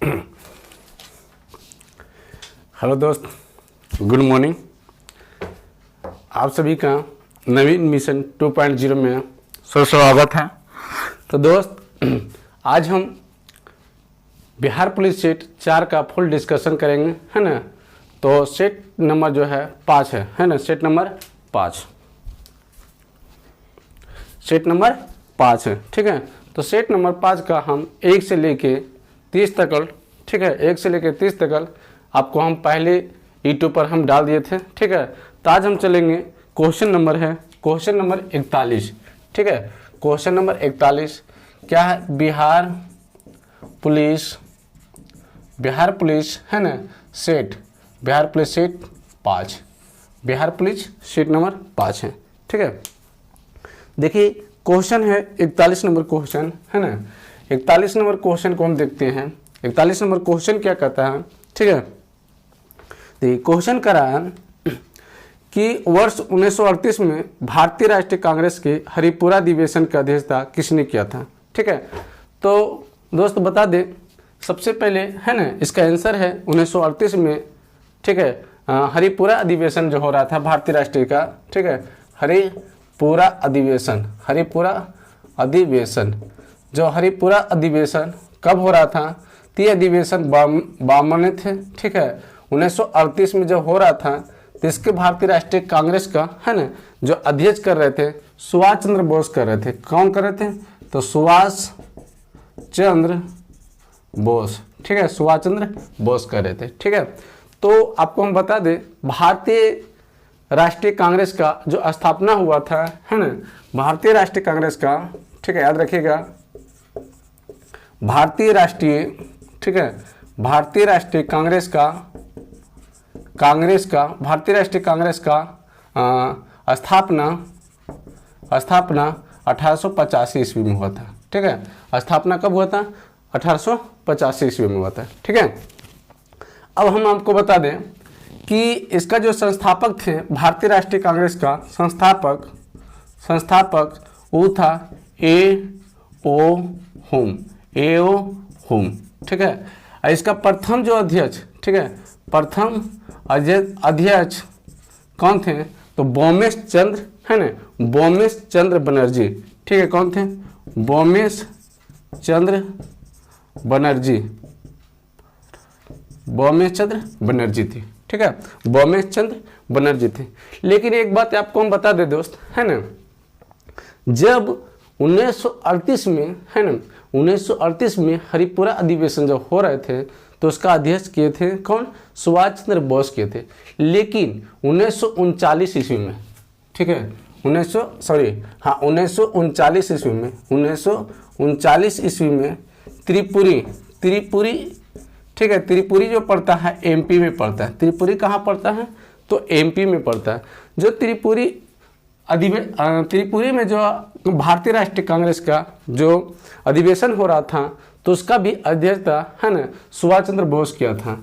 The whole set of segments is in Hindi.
हेलो दोस्त, गुड मॉर्निंग। आप सभी का नवीन मिशन 2.0 में स्वागत है। तो दोस्त, आज हम बिहार पुलिस सेट 4 का फुल डिस्कशन करेंगे, है ना। तो सेट नंबर जो है 5 है ना। सेट नंबर 5 है, ठीक है। तो सेट नंबर 5 का हम 1 से लेके 30 तक, ठीक है, 1 से लेके 30 तक आपको हम पहले यूट्यूब पर हम डाल दिए थे, ठीक है। तो आज हम चलेंगे, क्वेश्चन नंबर 41, ठीक है। क्वेश्चन नंबर 41 क्या है? बिहार पुलिस है ना set, Bihar police set 5, Bihar police set number 5 है, ठीक है। देखिए क्वेश्चन है 41 नंबर क्वेश्चन, है ना। 41 नंबर क्वेश्चन को हम देखते हैं। 41 नंबर क्वेश्चन क्या कहता है, ठीक है। देखिए क्वेश्चन करा है कि वर्ष 1938 में भारतीय राष्ट्रीय कांग्रेस के हरिपुरा अधिवेशन की अध्यक्षता किसने किया था, ठीक है। तो दोस्त बता दें सबसे पहले, है ना, इसका आंसर है 1938 में, ठीक है। हरिपुरा अधिवेशन जो हो रहा था भारतीय राष्ट्रीय का, ठीक है। हरिपुरा अधिवेशन कब हो रहा था? तो ये अधिवेशन 52 में थे, ठीक है। 1938 में जब हो रहा था तो इसके भारतीय राष्ट्रीय कांग्रेस का, है ना, जो अध्यक्ष कर रहे थे सुभाष चंद्र बोस कर रहे थे। कौन कर रहे थे? तो सुभाष चंद्र बोस, ठीक है, सुभाष चंद्र बोस कर रहे थे, ठीक है। तो आपको हम बता दें भारतीय राष्ट्रीय कांग्रेस का जो स्थापना हुआ था, है ना, भारतीय राष्ट्रीय कांग्रेस का, ठीक है, याद रखिएगा, भारतीय राष्ट्रीय कांग्रेस का स्थापना 1885 ईस्वी में हुआ था, ठीक है। स्थापना कब हुआ था? 1885 ईस्वी में हुआ था, ठीक है। अब हम आपको बता दें कि इसका जो संस्थापक थे भारतीय राष्ट्रीय कांग्रेस का संस्थापक वो था A.O. हुम, ठीक है। इसका प्रथम जो अध्यक्ष, ठीक है, प्रथम अध्यक्ष कौन थे? तो बोमेश चंद्र, है ना, बोमेश चंद्र बनर्जी, ठीक है। कौन थे? बोमेश चंद्र बनर्जी थे, ठीक है। बोमेश चंद्र बनर्जी थे। लेकिन एक बात आपको हम बता दें दोस्त, है ना, जब 1938 में, है ना, 1938 में हरिपुरा अधिवेशन जब हो रहे थे तो उसका अध्यक्ष किए थे कौन? सुभाष चंद्र बोस किए थे। लेकिन 1939 ईस्वी में, ठीक है, 1939 ईस्वी में त्रिपुरी, ठीक है, त्रिपुरी जो पड़ता है MP में पड़ता है। त्रिपुरी कहाँ पड़ता है? तो MP में पड़ता है। जो त्रिपुरी में जो भारतीय राष्ट्रीय कांग्रेस का जो अधिवेशन हो रहा था तो उसका भी अध्यक्षता, है ना, सुभाष चंद्र बोस किया था।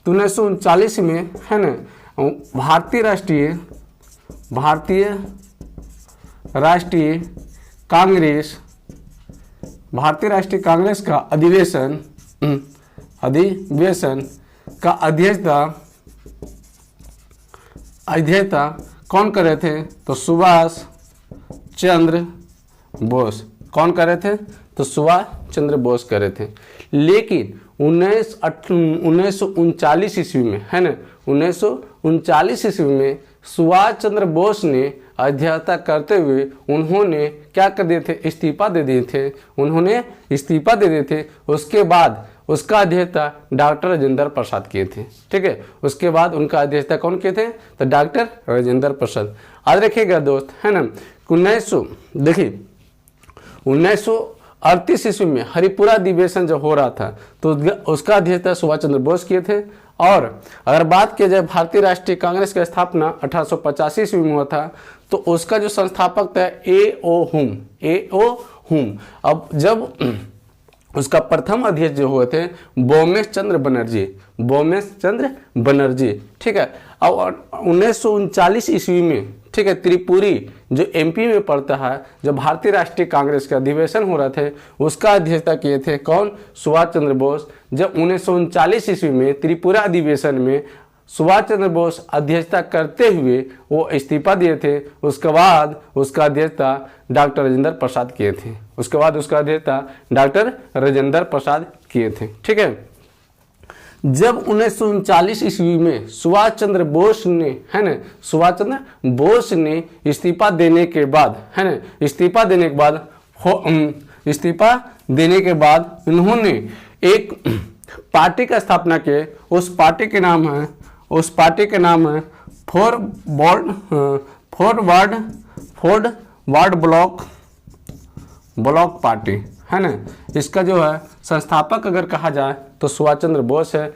तो 1939 में, है ना, भारतीय राष्ट्रीय कांग्रेस का अधिवेशन का अध्यक्षता कौन कर रहे थे? तो सुभाष चंद्र बोस। कौन कर रहे थे? तो सुभाष चंद्र बोस कर रहे थे। लेकिन 1939 ईस्वी में, है ना, 1939 ईस्वी में सुभाष चंद्र बोस ने अध्यक्षता करते हुए उन्होंने क्या कर दिए थे? इस्तीफा दे दिए थे। उसके बाद उसका अध्यक्षता डॉक्टर राजेंद्र प्रसाद किए थे, ठीक है। उसके बाद उनका अध्यक्षता कौन किए थे? तो डॉक्टर राजेंद्र प्रसाद। याद रखिएगा दोस्त, है ना, 1938 ईस्वी में हरिपुरा अधिवेशन जब हो रहा था तो उसका अध्यक्षता सुभाष चंद्र बोस किए थे। और अगर बात की जाए भारतीय राष्ट्रीय कांग्रेस की स्थापना 1885 ईस्वी में हुआ था तो उसका जो संस्थापक था A.O. हुम। अब जब उसका प्रथम अध्यक्ष जो हुए थे बोमेश चंद्र बनर्जी, बोमेश चंद्र बनर्जी। ठीक है। अब 1939 ईस्वी में, ठीक है, त्रिपुरी जो एमपी में पड़ता है, जब भारतीय राष्ट्रीय कांग्रेस के अधिवेशन हो रहे थे उसका अध्यक्षता किए थे कौन? सुभाष चंद्र बोस। जब 1939 ईस्वी में त्रिपुरा अधिवेशन में सुभाष चंद्र बोस अध्यक्षता करते हुए वो इस्तीफा दिए थे, उसके बाद उसका अध्यक्षता डॉक्टर राजेंद्र प्रसाद किए थे, उसके बाद उसका अध्यक्षता डॉक्टर राजेंद्र प्रसाद किए थे। ठीक है। जब 1939 ईस्वी में सुभाष चंद्र बोस ने, है ना, सुभाष चंद्र बोस ने इस्तीफा देने के बाद, है ना, इस्तीफा देने के बाद इन्होंने एक पार्टी का स्थापना की। उस पार्टी के नाम है फॉरवर्ड ब्लॉक पार्टी, है ना। इसका जो है संस्थापक अगर कहा जाए तो सुभाष चंद्र बोस है,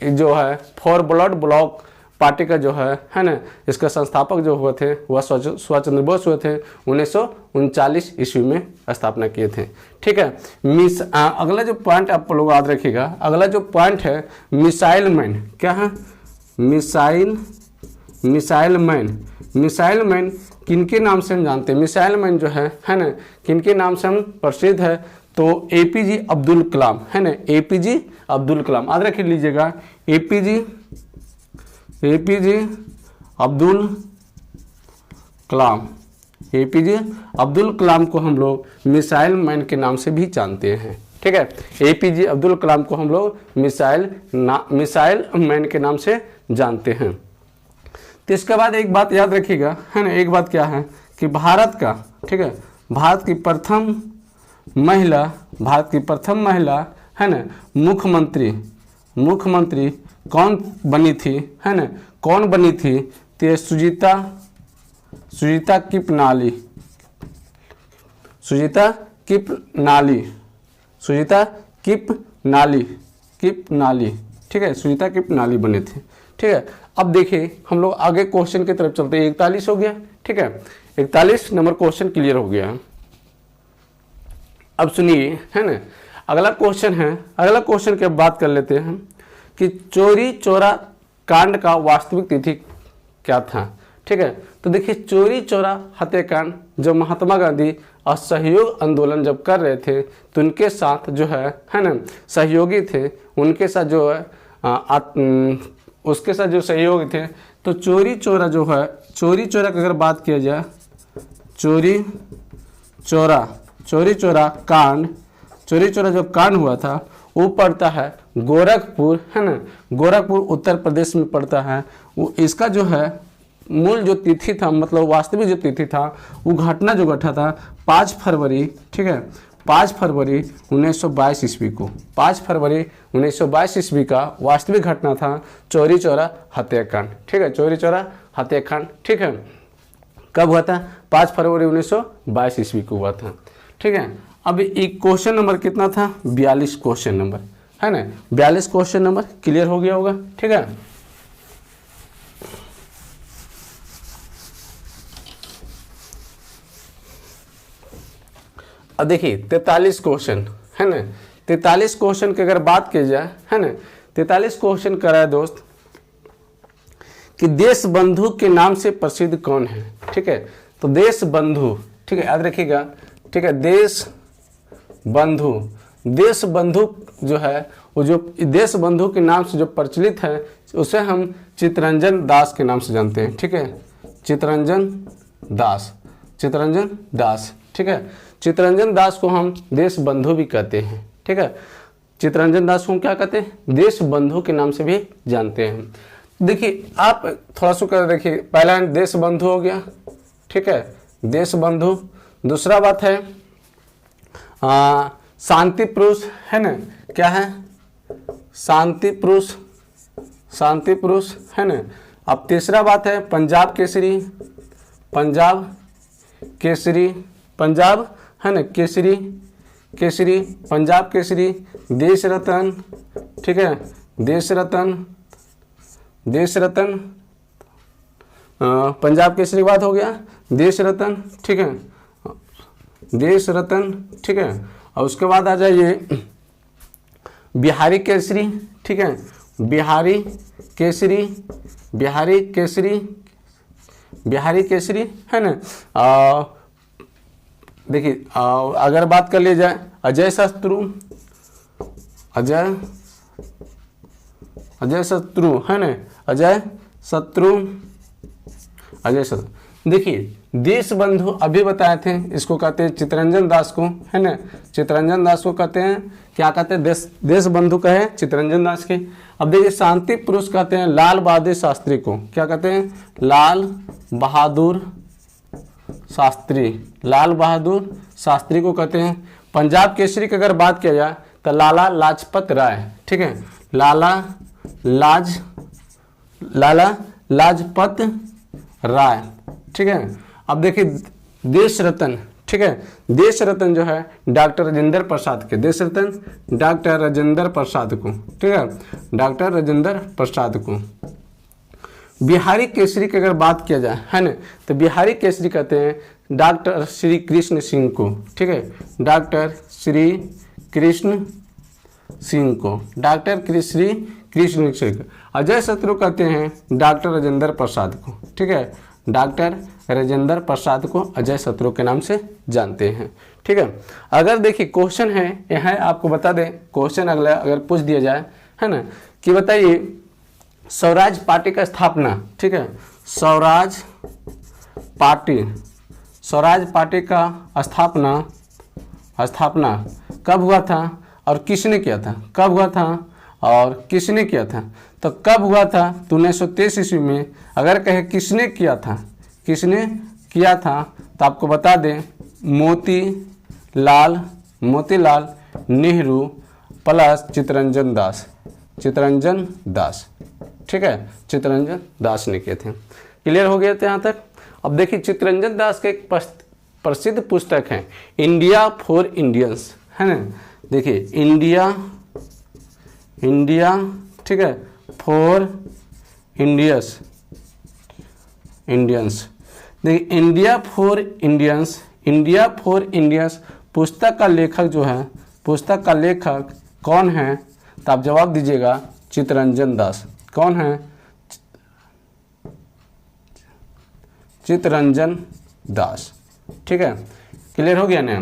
जो है फॉरवर्ड ब्लॉक पार्टी का जो है ना, इसका संस्थापक जो हुए थे वह सुभाष चंद्र बोस हुए थे। 1939 ईस्वी में स्थापना किए थे। ठीक है। अगला जो पॉइंट आप लोग याद रखिएगा, अगला जो पॉइंट है मिसाइल मैन। क्या है? मिसाइल मैन किनके नाम से हम जानते हैं? मिसाइल मैन जो है ना, किनके नाम से हम प्रसिद्ध है? तो एपीजे अब्दुल कलाम, है ना, एपीजे अब्दुल कलाम। याद रख लीजिएगा, एपीजे अब्दुल कलाम, एपीजे अब्दुल कलाम को हम लोग मिसाइल मैन के नाम से भी जानते हैं। ठीक है। एपीजे अब्दुल कलाम को हम लोग मिसाइल मैन के नाम से जानते हैं। तो इसके बाद एक बात याद रखिएगा, है ना, एक बात क्या है कि भारत का, ठीक है, भारत की प्रथम महिला, है ना, मुख्यमंत्री कौन बनी थी, है ना, कौन बनी थी? तो सुजीता किपनाली, ठीक है, सुजीता किपनाली बने थे। ठीक है। अब देखिए हम लोग आगे क्वेश्चन की तरफ चलते हैं। 41 हो गया। ठीक है, 41 नंबर क्वेश्चन क्लियर हो गया। अब सुनिए, है ना, अगला क्वेश्चन है, अगला क्वेश्चन की बात कर लेते हैं कि चोरी चोरा कांड का वास्तविक तिथि क्या था। ठीक है। तो देखिए चोरी चोरा हत्याकांड जब महात्मा गांधी असहयोग आंदोलन जब कर रहे थे तो उनके साथ जो है ना, सहयोगी थे, उनके साथ जो है उसके साथ जो सहयोगी थे। तो चोरी चोरा जो है, चोरी चोरा की अगर बात किया जाए, चोरी चोरा जो कांड हुआ था वो पड़ता है गोरखपुर, है ना, गोरखपुर उत्तर प्रदेश में पड़ता है। वो इसका जो है मूल जो तिथि था, मतलब वास्तविक जो तिथि था, वो घटना जो घटा था 5 फरवरी, ठीक है, 5 फरवरी 1922 ईस्वी को, 5 फरवरी 1922 ईस्वी का वास्तविक घटना था चोरी चोरा हत्याकांड। ठीक है, चोरी चोरा हत्याकांड। ठीक है, कब हुआ था? 5 फरवरी 1922 ईस्वी को हुआ था। ठीक है। अब एक क्वेश्चन नंबर कितना था? 42 क्वेश्चन नंबर, है ना, 42 क्वेश्चन नंबर क्लियर हो गया होगा। ठीक है। अब देखिए 43 क्वेश्चन, है ना, 43 क्वेश्चन की अगर बात की जाए, है ना, 43 क्वेश्चन करा है दोस्त कि देश बंधु के नाम से प्रसिद्ध कौन है। ठीक है। तो देश बंधु, ठीक है, याद रखिएगा। ठीक है, देश बंधु जो है, वो जो देश बंधु के नाम से जो प्रचलित है उसे हम चित्तरंजन दास के नाम से जानते हैं। ठीक है, चित्तरंजन दास। ठीक है, चित्तरंजन दास को हम देश बंधु भी कहते हैं। ठीक है, चित्तरंजन दास को क्या कहते हैं? देश बंधु के नाम से भी जानते हैं। देखिए आप थोड़ा सा कर देखिए, पहला देश बंधु हो गया। ठीक है, देश बंधु। दूसरा बात है शांति पुरुष, है ना, क्या है? शांति पुरुष, है ना। अब तीसरा बात है पंजाब केसरी, है ना, केसरी, पंजाब केसरी। देश रत्न, ठीक है, देश रत्न, पंजाब केसरी बात हो गया, देश रत्न। ठीक है, देश रत्न। ठीक है। और उसके बाद आ जाइए बिहारी केसरी, ठीक है, बिहारी केसरी, बिहारी केसरी, बिहारी केसरी है ना। देखिए अगर बात कर ली जाए अजय शत्रु, अजय शत्रु है ना, अजय शत्रु, अजय शत्रु। देखिए देश बंधु अभी बताए थे, इसको कहते हैं चित्तरंजन दास को, है ना, चित्तरंजन दास को कहते हैं, क्या कहते हैं, देश बंधु कहे चित्तरंजन दास के। अब देखिए शांति पुरुष कहते हैं लाल बहादुर शास्त्री को, क्या कहते हैं, लाल बहादुर शास्त्री, लाल बहादुर शास्त्री को कहते हैं। पंजाब केसरी की अगर बात किया जाए तो लाला लाजपत राय, ठीक है, लाला लाजपत राय, ठीक है। अब देखिए देश रत्न, ठीक है, देश रत्न जो है डॉक्टर राजेंद्र प्रसाद के, देश रत्न डॉक्टर राजेंद्र प्रसाद को, ठीक है, डॉक्टर राजेंद्र प्रसाद को। बिहारी केसरी की अगर बात किया जाए, है ना, तो बिहारी केसरी कहते हैं डॉक्टर श्री कृष्ण सिंह को, ठीक है, डॉक्टर श्री कृष्ण सिंह को, डॉक्टर श्री कृष्ण सिंह। अजय शत्रु कहते हैं डॉक्टर राजेंद्र प्रसाद को, ठीक है, डॉक्टर राजेंद्र प्रसाद को अजय शत्रु के नाम से जानते हैं, ठीक है। अगर देखिए क्वेश्चन है यहाँ आपको बता दें, क्वेश्चन अगला अगर पूछ दिया जाए, है ना, कि बताइए स्वराज पार्टी का स्थापना, ठीक है, स्वराज पार्टी का स्थापना कब हुआ था और किसने किया था, कब हुआ था और किसने किया था। तो कब हुआ था तो 1923 ईस्वी में। अगर कहे किसने किया था, किसने किया था, तो आपको बता दें मोतीलाल नेहरू प्लस चित्तरंजन दास, ठीक है, चित्तरंजन दास ने किए थे। क्लियर हो गए थे यहाँ तक। अब देखिए चित्तरंजन दास के एक प्रसिद्ध पुस्तक है इंडिया फॉर इंडियंस, है ना, देखिए इंडिया, ठीक है, फॉर इंडियंस, देखिए इंडिया फॉर इंडियंस पुस्तक का लेखक जो है, पुस्तक का लेखक कौन है, तो आप जवाब दीजिएगा चित्तरंजन दास। कौन है, चित्तरंजन दास, ठीक है। क्लियर हो गया ना।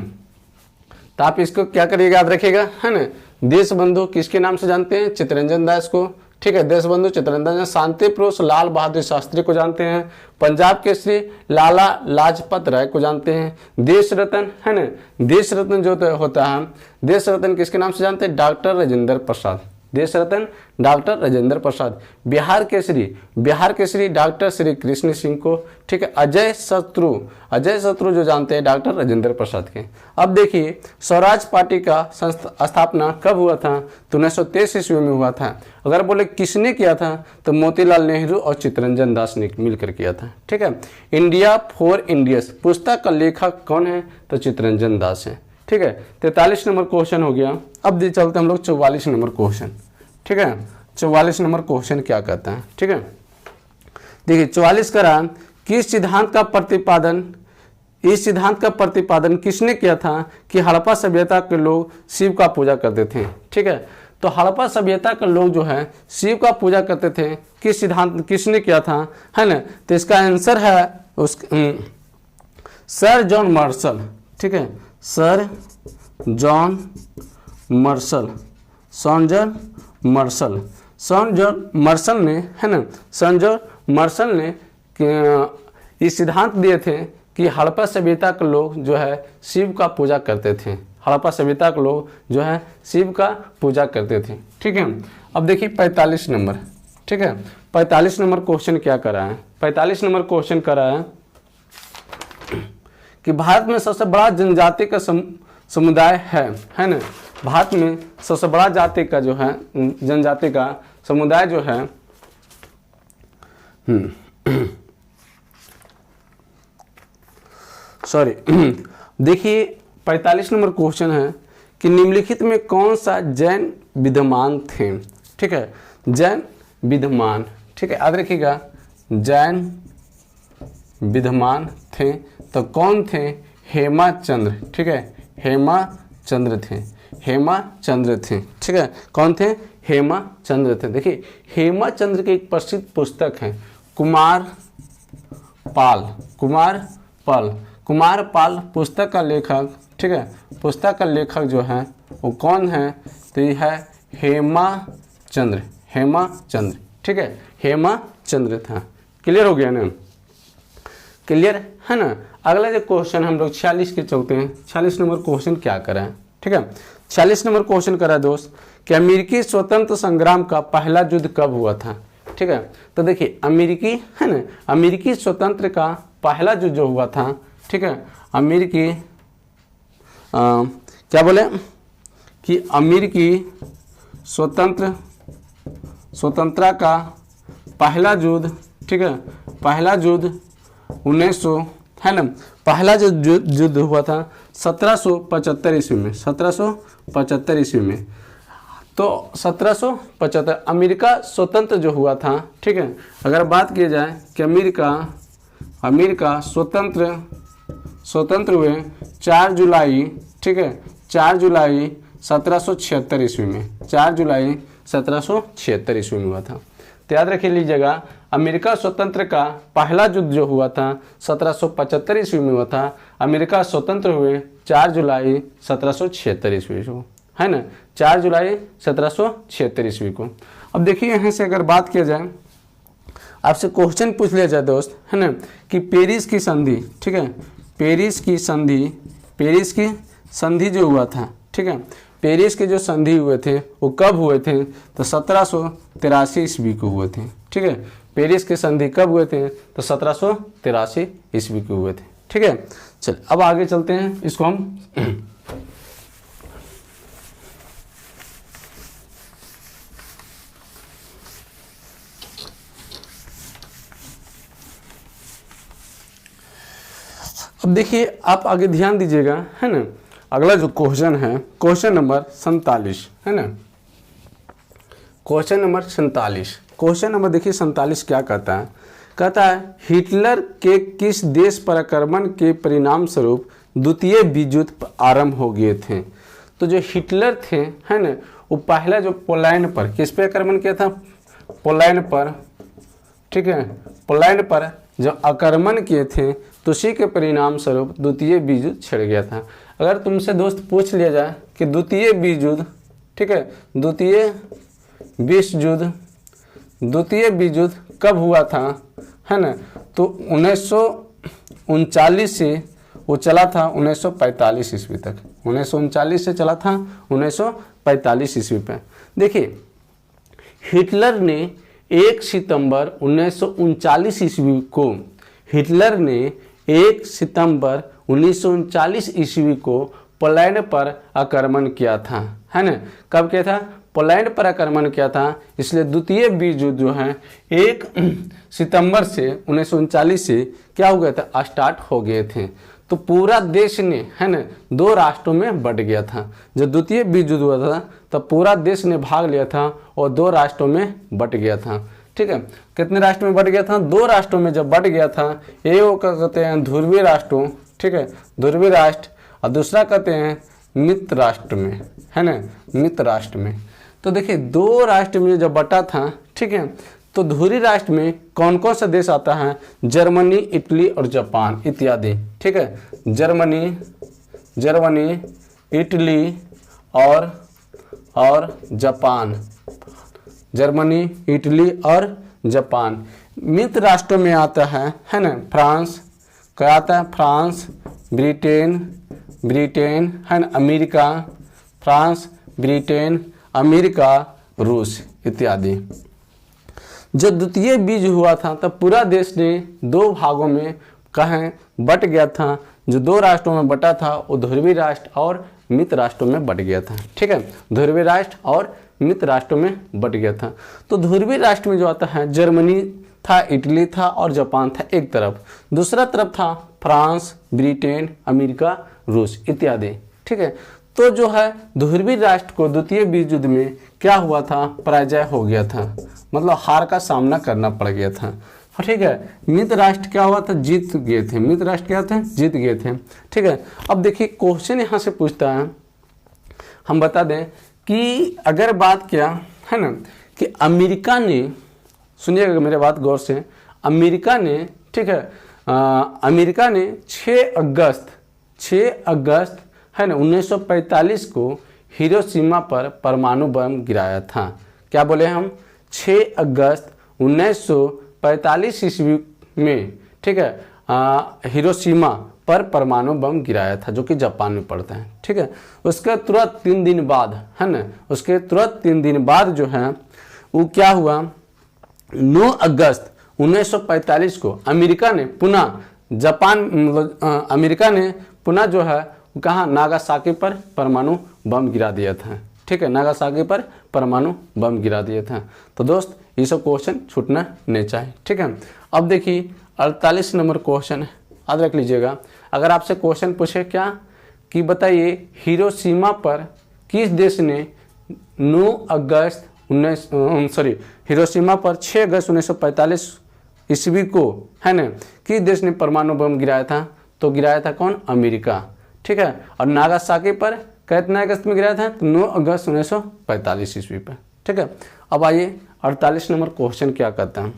तो आप इसको क्या करिएगा, याद रखिएगा, है ना। देश बंधु किसके नाम से जानते हैं, चित्तरंजन दास को, ठीक है, देश बंधु चित्तरंजन दास। शांति पुरुष लाल बहादुर शास्त्री को जानते हैं। पंजाब केसरी लाला लाजपत राय को जानते हैं। देश रत्न, है ना, देश रत्न जो होता है, देश रत्न किसके नाम से जानते हैं, डॉक्टर राजेंद्र प्रसाद, देश रत्न डॉक्टर राजेंद्र प्रसाद। बिहार केसरी डॉक्टर श्री कृष्ण सिंह को, ठीक है। अजय शत्रु जो जानते हैं डॉक्टर राजेंद्र प्रसाद के। अब देखिए स्वराज पार्टी का स्थापना कब हुआ था, तो 1923 ईस्वी में हुआ था। अगर बोले किसने किया था, तो मोतीलाल नेहरू और चित्तरंजन दास ने मिलकर किया था, ठीक है। इंडिया फॉर इंडियंस पुस्तक का लेखक कौन है, तो चित्तरंजन दास है, ठीक है। 43 नंबर क्वेश्चन हो गया। अब चलते हम लोग 44 नंबर क्वेश्चन, ठीक है। 44 नंबर क्वेश्चन क्या कहता है, ठीक है। देखिए 44 का किस सिद्धांत का प्रतिपादन, इस सिद्धांत का प्रतिपादन किसने किया था कि हड़प्पा सभ्यता के लोग शिव का पूजा करते थे, ठीक है। तो हड़प्पा सभ्यता के लोग जो है शिव का पूजा करते थे, किस सिद्धांत किसने किया था, है ना। तो इसका आंसर है सर जॉन मार्शल, ठीक है, सर जॉन मार्शल ने, है ना, सन जॉन मार्शल ने ये सिद्धांत दिए थे कि हड़प्पा सभ्यता के लोग जो है शिव का पूजा करते थे, हड़प्पा सभ्यता के लोग जो है शिव का पूजा करते थे, ठीक है। अब देखिए 45 नंबर, ठीक है। 45 नंबर क्वेश्चन क्या कर रहा है, 45 नंबर क्वेश्चन कर रहा है कि भारत में सबसे बड़ा जनजाति का समुदाय है ना। भारत में सबसे बड़ा जाति का जो है जनजाति का समुदाय जो है देखिए 45 नंबर क्वेश्चन है कि निम्नलिखित में कौन सा जैन विद्यमान थे, ठीक है, जैन विद्यमान, ठीक है, याद रखिएगा जैन विद्यमान थे। तो कौन थे, हेमाचंद्र, ठीक है, हेमाचंद्र थे। हेमाचंद्र थे। ठीक है, कौन थे? हेमाचंद्र थे। देखिए हेमाचंद्र की एक प्रसिद्ध पुस्तक है कुमार पाल पुस्तक का लेखक। ठीक है, पुस्तक का लेखक जो है वो कौन है? तो ये है हेमाचंद्र। ठीक है, हेमाचंद्र था। क्लियर हो गया ना? क्लियर है ना? अगला जो क्वेश्चन हम लोग 46 के चलते हैं। 46 नंबर क्वेश्चन क्या करें? ठीक है, 46 नंबर क्वेश्चन करा दोस्त कि अमेरिकी स्वतंत्र संग्राम का पहला युद्ध कब हुआ था? ठीक है, तो देखिए अमेरिकी है ना, अमेरिकी स्वतंत्र का पहला युद्ध जो हुआ था, ठीक है, अमेरिकी क्या बोले कि अमेरिकी स्वतंत्रता का पहला युद्ध, ठीक है, पहला युद्ध 1900 है ना, पहला जो युद्ध हुआ था 1775 ईस्वी में, 1775 ईस्वी में। तो 1775 अमेरिका स्वतंत्र जो हुआ था। ठीक है, अगर बात की जाए कि अमेरिका स्वतंत्र हुए 4 जुलाई, ठीक है, 4 जुलाई 1776 ईस्वी में, 4 जुलाई 1776 ईस्वी में हुआ था। तो याद रखिए लीजिएगा, अमेरिका स्वतंत्र का पहला युद्ध जो हुआ था 1775 ईस्वी में हुआ था। अमेरिका स्वतंत्र हुए 4 जुलाई 1776 ईस्वी को, है ना, 4 जुलाई 1776 ईस्वी को। अब देखिए यहाँ से अगर बात किया जाए, आपसे क्वेश्चन पूछ लिया जाए दोस्त, है ना, कि पेरिस की संधि, ठीक है, पेरिस की संधि जो हुआ था, ठीक है, पेरिस के जो संधि हुए थे वो कब हुए थे? तो 1783 ईस्वी को हुए थे। ठीक है, पेरिस के संधि कब हुए थे? तो 1783 ईस्वी को हुए थे। ठीक है, चल अब आगे चलते हैं, इसको हम अब देखिए आप आगे ध्यान दीजिएगा, है ना। अगला जो क्वेश्चन है क्वेश्चन नंबर 47, है ना, क्वेश्चन नंबर 47। क्वेश्चन नंबर देखिए 47 क्या कहता है? कहता है हिटलर के किस देश पर आक्रमण के परिणाम स्वरूप द्वितीय विश्व युद्ध आरंभ हो गए थे? तो जो हिटलर थे, है ना, वो पहला जो पोलैंड पर किस पे आक्रमण किया था? पोलैंड पर। ठीक है, पोलैंड पर जब आक्रमण किए थे तो उसी के परिणाम स्वरूप द्वितीय विश्व युद्ध छिड़ गया था। अगर तुमसे दोस्त पूछ लिया जाए कि द्वितीय विश्व युद्ध, ठीक है, द्वितीय विश्व युद्ध कब हुआ था, है ना, तो 1939 से वो चला था 1945 ईस्वी तक, 1939 से चला था 1945 ईस्वी पे। देखिए हिटलर ने 1 सितंबर 1939 ईस्वी को, हिटलर ने 1 सितंबर 1939 ईस्वी को पोलैंड पर आक्रमण किया था, है ना। कब किया था? पोलैंड पर आक्रमण किया था। इसलिए द्वितीय विश्व युद्ध जो है 1 सितंबर से 1939 से क्या हो गया था? स्टार्ट हो गए थे। तो पूरा देश ने, है ना, 2 राष्ट्रों में बंट गया था। जब द्वितीय विश्व युद्ध हुआ था तब पूरा देश ने भाग लिया था और 2 राष्ट्रों में बंट गया था। ठीक है, कितने राष्ट्रों में बंट गया था? 2 राष्ट्रों में जब बंट गया था, एक वो कहते हैं ध्रुवीय राष्ट्रों, ठीक है, ध्रुवीय राष्ट्र, और दूसरा कहते हैं मित्र राष्ट्र में, है ना, मित्र राष्ट्र में। तो देखिए 2 राष्ट्र में जब बटा था, ठीक है, तो ध्रुवीय राष्ट्र में कौन कौन सा देश आता है? जर्मनी, इटली और जापान इत्यादि। ठीक है, जर्मनी, इटली और जापान, जर्मनी, इटली और जापान। मित्र राष्ट्रों में आता है ना, फ्रांस, क्या आता है? फ्रांस, ब्रिटेन, है ना, अमेरिका, फ्रांस, ब्रिटेन, अमेरिका, रूस इत्यादि। जब द्वितीय विश्व हुआ था तब पूरा देश ने 2 भागों में कहें बट गया था। जो 2 राष्ट्रों में बटा था वो ध्रुवीय राष्ट्र और मित्र राष्ट्रों में बट गया था। ठीक है, ध्रुवीय राष्ट्र और मित्र राष्ट्रों में बट गया था। तो ध्रुवीय राष्ट्र में जो आता है जर्मनी था, इटली था और जापान था एक तरफ, दूसरा तरफ था फ्रांस, ब्रिटेन, अमेरिका, रूस इत्यादि। ठीक है, तो जो है ध्रुवीय राष्ट्र को द्वितीय विश्व युद्ध में क्या हुआ था? पराजय हो गया था, मतलब हार का सामना करना पड़ गया था। ठीक है, मित्र राष्ट्र क्या हुआ था? जीत गए थे। मित्र राष्ट्र क्या थे? जीत गए थे। ठीक है, अब देखिए क्वेश्चन यहाँ से पूछता है, हम बता दें कि अगर बात किया है ना कि अमेरिका ने, सुनिएगा मेरे बात गौर से, अमेरिका ने, ठीक है, अमेरिका ने 6 अगस्त है ना 1945 को हिरोशिमा पर परमाणु बम गिराया था। क्या बोले हम? 6 अगस्त 1945 ईस्वी में, ठीक है, हिरोशिमा पर परमाणु बम गिराया था, जो कि जापान में पड़ता है। ठीक है, उसके तुरंत 3 दिन बाद, है ना, उसके तुरंत 3 दिन बाद जो है वो क्या हुआ, 9 अगस्त 1945 को अमेरिका ने पुनः अमेरिका ने पुनः जो है कहाँ, नागासाकी पर परमाणु बम गिरा दिया था। ठीक है, नागासाकी पर परमाणु बम गिरा दिया था। तो दोस्त ये सब क्वेश्चन छूटना नहीं चाहिए। ठीक है, अब देखिए 48 नंबर क्वेश्चन है, याद रख लीजिएगा। अगर आपसे क्वेश्चन पूछे क्या कि बताइए हिरोशिमा पर किस देश ने हिरोशिमा पर 6 अगस्त 1945 ईस्वी को, है ना, किस देश ने परमाणु बम गिराया था? तो गिराया था कौन? अमेरिका। ठीक है, और नागासाकी पर कितना अगस्त में गिराया था? तो 9 अगस्त 1945 ईस्वी पर। ठीक है, अब आइए 48 नंबर क्वेश्चन क्या कहता है।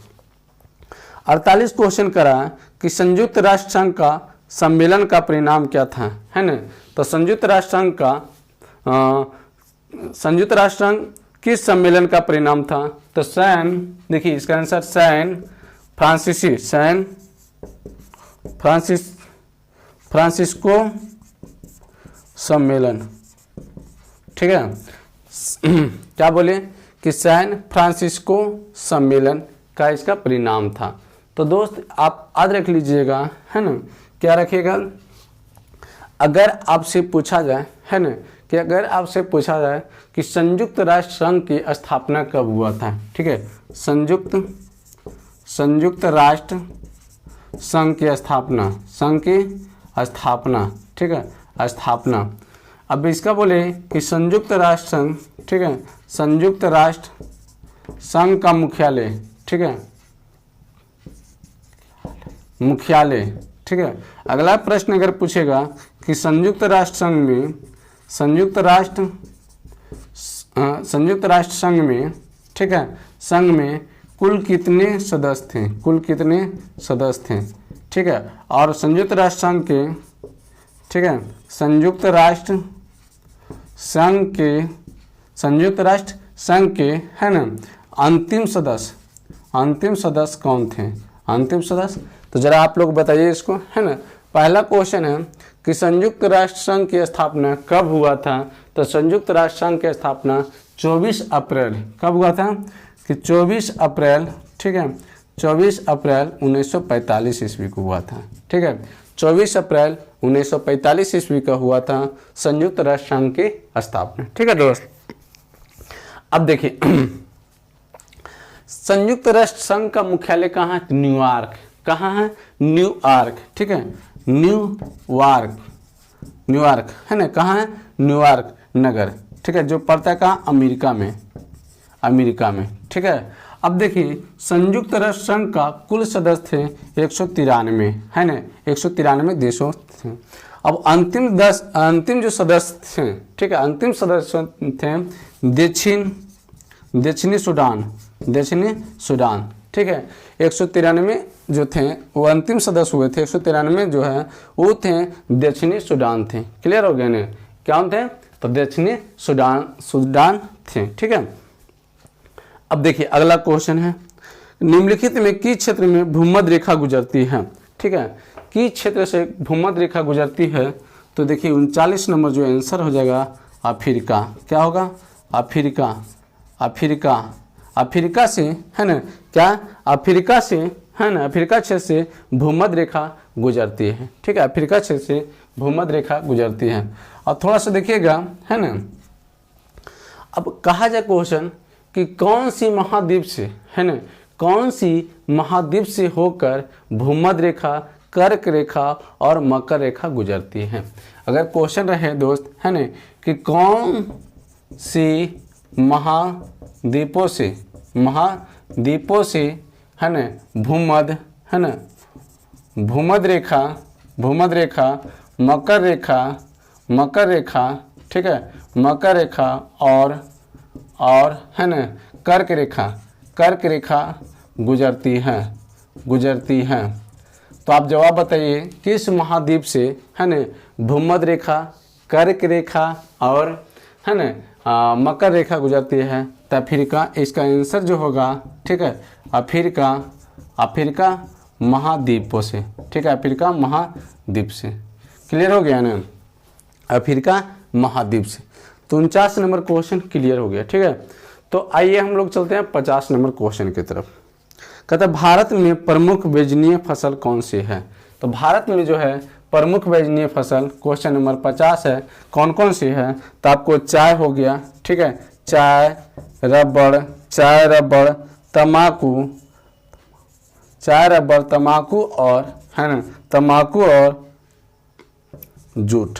48 क्वेश्चन करा कि संयुक्त राष्ट्र संघ का सम्मेलन का परिणाम क्या था, है ना। तो संयुक्त राष्ट्र संघ किस सम्मेलन का परिणाम था? तो देखिए इसका आंसर फ्रांसिस्को सम्मेलन। ठीक है, क्या बोले कि सैन फ्रांसिस्को सम्मेलन का इसका परिणाम था। तो दोस्त आप याद रख लीजिएगा, है ना, क्या रखिएगा, अगर आपसे पूछा जाए, है ना, कि अगर आपसे पूछा जाए कि संयुक्त राष्ट्र संघ की स्थापना कब हुआ था। ठीक है, संयुक्त राष्ट्र संघ की स्थापना, ठीक है, स्थापना। अब इसका बोले कि संयुक्त राष्ट्र संघ, ठीक है, संयुक्त राष्ट्र संघ का मुख्यालय, ठीक है, मुख्यालय। ठीक है, अगला प्रश्न अगर पूछेगा कि संयुक्त राष्ट्र संघ में, ठीक है, संघ में कुल कितने सदस्य थे? ठीक है, और संयुक्त राष्ट्र संघ के, ठीक है, संयुक्त राष्ट्र संघ के, है ना, अंतिम सदस्य कौन थे? अंतिम सदस्य, तो जरा आप लोग बताइए इसको, है ना। पहला क्वेश्चन है कि संयुक्त राष्ट्र संघ की स्थापना कब हुआ था? तो संयुक्त राष्ट्र संघ की स्थापना 24 अप्रैल, कब हुआ था? कि 24 अप्रैल, ठीक है, 24 अप्रैल 1945 ईस्वी को हुआ था। ठीक है, 24 अप्रैल 1945 ईस्वी का हुआ था संयुक्त राष्ट्र संघ की स्थापना। ठीक है दोस्त, अब देखिए संयुक्त राष्ट्र संघ का मुख्यालय कहाँ है? न्यूयॉर्क। कहाँ है? न्यूयॉर्क। ठीक है, न्यूयॉर्क, है ना, कहाँ है? न्यूयॉर्क नगर। ठीक है, जो पड़ता है कहाँ? अमेरिका में। ठीक है, अब देखिए संयुक्त राष्ट्र संघ का कुल सदस्य थे 193, है ना, 193 देशों थे। अब अंतिम जो सदस्य थे, ठीक है, अंतिम सदस्य थे दक्षिणी सूडान। ठीक है, 193 जो थे वो अंतिम सदस्य हुए थे। 193 जो है वो थे दक्षिणी सूडान थे। क्लियर हो गया ना? क्या थे? तो दक्षिणी सूडान थे। ठीक है, अब देखिए अगला क्वेश्चन है, निम्नलिखित में किस क्षेत्र में भूमध्य रेखा गुजरती है? ठीक है, किस क्षेत्र से भूमध्य रेखा गुजरती है? तो देखिए 39 नंबर जो आंसर हो जाएगा अफ्रीका। क्या होगा? अफ्रीका से, है ना, क्या अफ्रीका से, है ना, अफ्रीका क्षेत्र से भूमध्य रेखा गुजरती है। ठीक है, अफ्रीका क्षेत्र से भूमध्य रेखा गुजरती है। और थोड़ा सा देखिएगा, है ना, अब कहा जाए क्वेश्चन कि कौन सी महाद्वीप से, है ना, कौन सी महाद्वीप से होकर भूमध्य रेखा, कर्क रेखा और मकर रेखा गुजरती है। अगर क्वेश्चन रहे दोस्त, है ना, कि कौन सी महाद्वीपों से, है ना, भूमध्य, है ना, भूमध्य रेखा, मकर रेखा, ठीक है, मकर रेखा और है ना कर्क रेखा गुजरती है। तो आप जवाब बताइए किस महाद्वीप से है ना भूमध्य रेखा, कर्क रेखा और है ना मकर रेखा गुजरती है? तो अफ्रीका इसका आंसर जो होगा, ठीक है, अफ्रीका महाद्वीपों से, ठीक है, अफ्रीका महाद्वीप से। क्लियर हो गया ना, अफ्रीका महाद्वीप से। तो 49 नंबर क्वेश्चन क्लियर हो गया, ठीक है। तो आइए हम लोग चलते हैं 50 नंबर क्वेश्चन की तरफ। कहता है भारत में प्रमुख बेजनीय फसल कौन सी है? तो भारत में जो है प्रमुख बेजनीय फसल क्वेश्चन नंबर 50 है, कौन कौन सी है? तो आपको चाय हो गया, ठीक है, चाय रबड़ तंबाकू और है ना तंबाकू और जूट।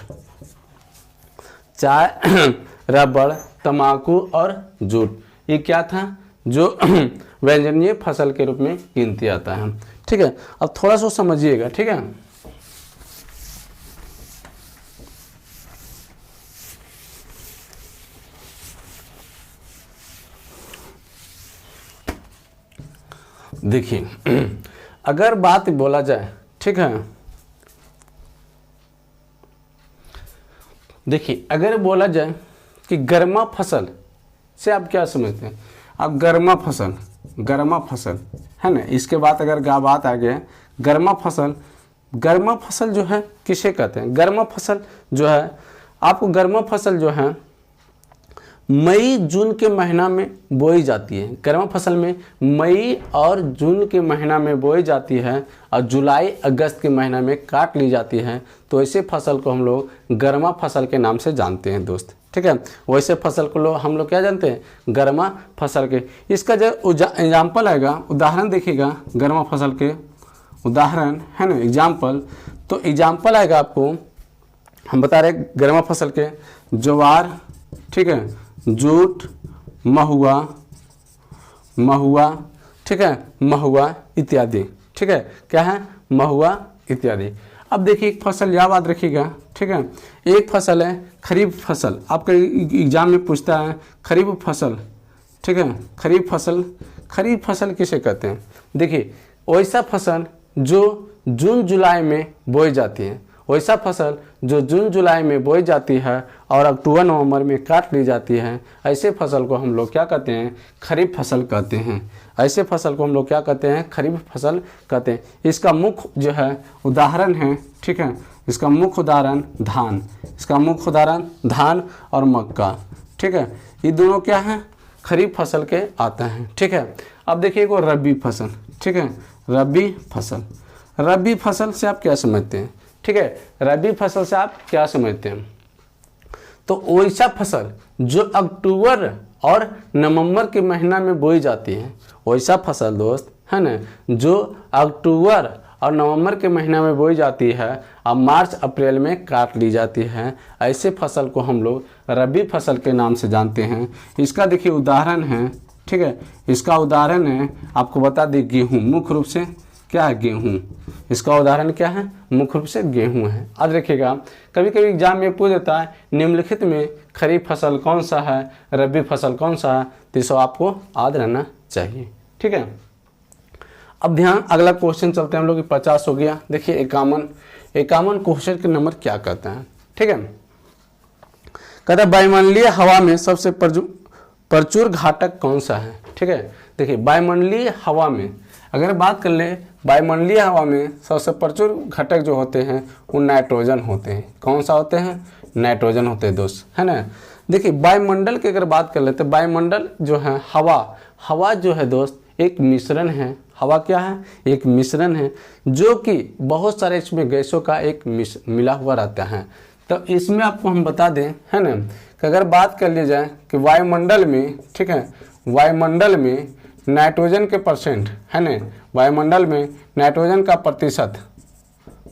चाय रबड़ तंबाकू और जूट, ये क्या था? जो व्यंजनीय फसल के रूप में गिनती आता है, ठीक है। अब थोड़ा सा समझिएगा, ठीक है। देखिए अगर बात बोला जाए, ठीक है, देखिए अगर बोला जाए कि गर्मा फसल से आप क्या समझते हैं? आप गर्मा फसल है ना, इसके बाद अगर बात आ गया गर्मा फसल जो है किसे कहते हैं? गर्मा फसल जो है, आपको गर्मा फसल जो है मई जून के महीना में बोई जाती है। गर्मा फसल में मई और जून के महीना में बोई जाती है और जुलाई अगस्त के महीना में काट ली जाती है। तो ऐसे फसल को हम लोग गर्मा फसल के नाम से जानते हैं दोस्त, ठीक है। वैसे फसल को हम लोग क्या जानते हैं? गर्मा फसल के। इसका जो एग्जाम्पल आएगा, उदाहरण देखिएगा, गर्मा फसल के उदाहरण है ना, एग्जाम्पल। तो एग्जाम्पल आएगा आपको, हम बता रहे गर्मा फसल के ज्वार, ठीक है, जूट, महुआ, ठीक है, महुआ इत्यादि, ठीक है, क्या है? महुआ इत्यादि। अब देखिए एक फसल याद रखिएगा, ठीक है, एक फसल है खरीफ फसल। आपके एग्जाम में पूछता है खरीफ फसल, ठीक है, खरीफ फसल किसे कहते हैं? देखिए वैसा फसल जो जून जुलाई में बोई जाती है, वैसा फसल जो जून जुलाई में बोई जाती है और अक्टूबर नवंबर में काट ली जाती है, ऐसे फसल को हम लोग क्या कहते हैं? खरीफ फसल कहते हैं। ऐसे फसल को हम लोग क्या कहते हैं? खरीफ फसल कहते हैं। इसका मुख्य जो है उदाहरण है, ठीक है, इसका मुख्य उदाहरण धान और मक्का, ठीक है, ये दोनों क्या है? खरीफ फसल के आते हैं, ठीक है। अब देखिए वो रबी फसल, ठीक है, रबी फसल से आप क्या समझते हैं? ठीक है, रबी फसल से आप क्या समझते हैं? तो वैसा फसल जो अक्टूबर और नवंबर के महीना में बोई जाती है, वैसा फसल दोस्त है ना, जो अक्टूबर और नवंबर के महीना में बोई जाती है और मार्च अप्रैल में काट ली जाती है, ऐसे फसल को हम लोग रबी फसल के नाम से जानते हैं। इसका देखिए उदाहरण है, ठीक है, इसका उदाहरण है, आपको बता दें गेहूँ, मुख्य रूप से क्या है? गेहूँ। इसका उदाहरण क्या है? मुख्य रूप से गेहूँ है। आज देखिएगा कभी कभी एग्जाम में पूछ देता है निम्नलिखित में खरीफ फसल कौन सा है, रबी फसल कौन सा है, तो इसको आपको याद रहना चाहिए, ठीक है। अब ध्यान, अगला क्वेश्चन चलते हैं हम लोग, 50 हो गया। देखिए 51 क्वेश्चन के नंबर क्या कहते हैं, ठीक है। कहता है वायुमंडलीय हवा में सबसे प्रचुर घटक कौन सा है, ठीक है। देखिए वायुमंडलीय हवा में अगर बात कर ले, वायुमंडलीय हवा में सबसे प्रचुर घटक जो होते हैं वो नाइट्रोजन होते हैं। कौन सा होते हैं? नाइट्रोजन होते हैं दोस्त, है ना। देखिए वायुमंडल की अगर बात कर ले तो वायुमंडल जो है हवा जो है दोस्त एक मिश्रण है। हवा क्या है? एक मिश्रण है, जो कि बहुत सारे इसमें गैसों का एक मिला हुआ रहता है। तो इसमें आपको हम बता दें, है ना, कि अगर बात कर ली जाए कि वायुमंडल में, ठीक है, वायुमंडल में नाइट्रोजन के परसेंट, है ना, वायुमंडल में नाइट्रोजन का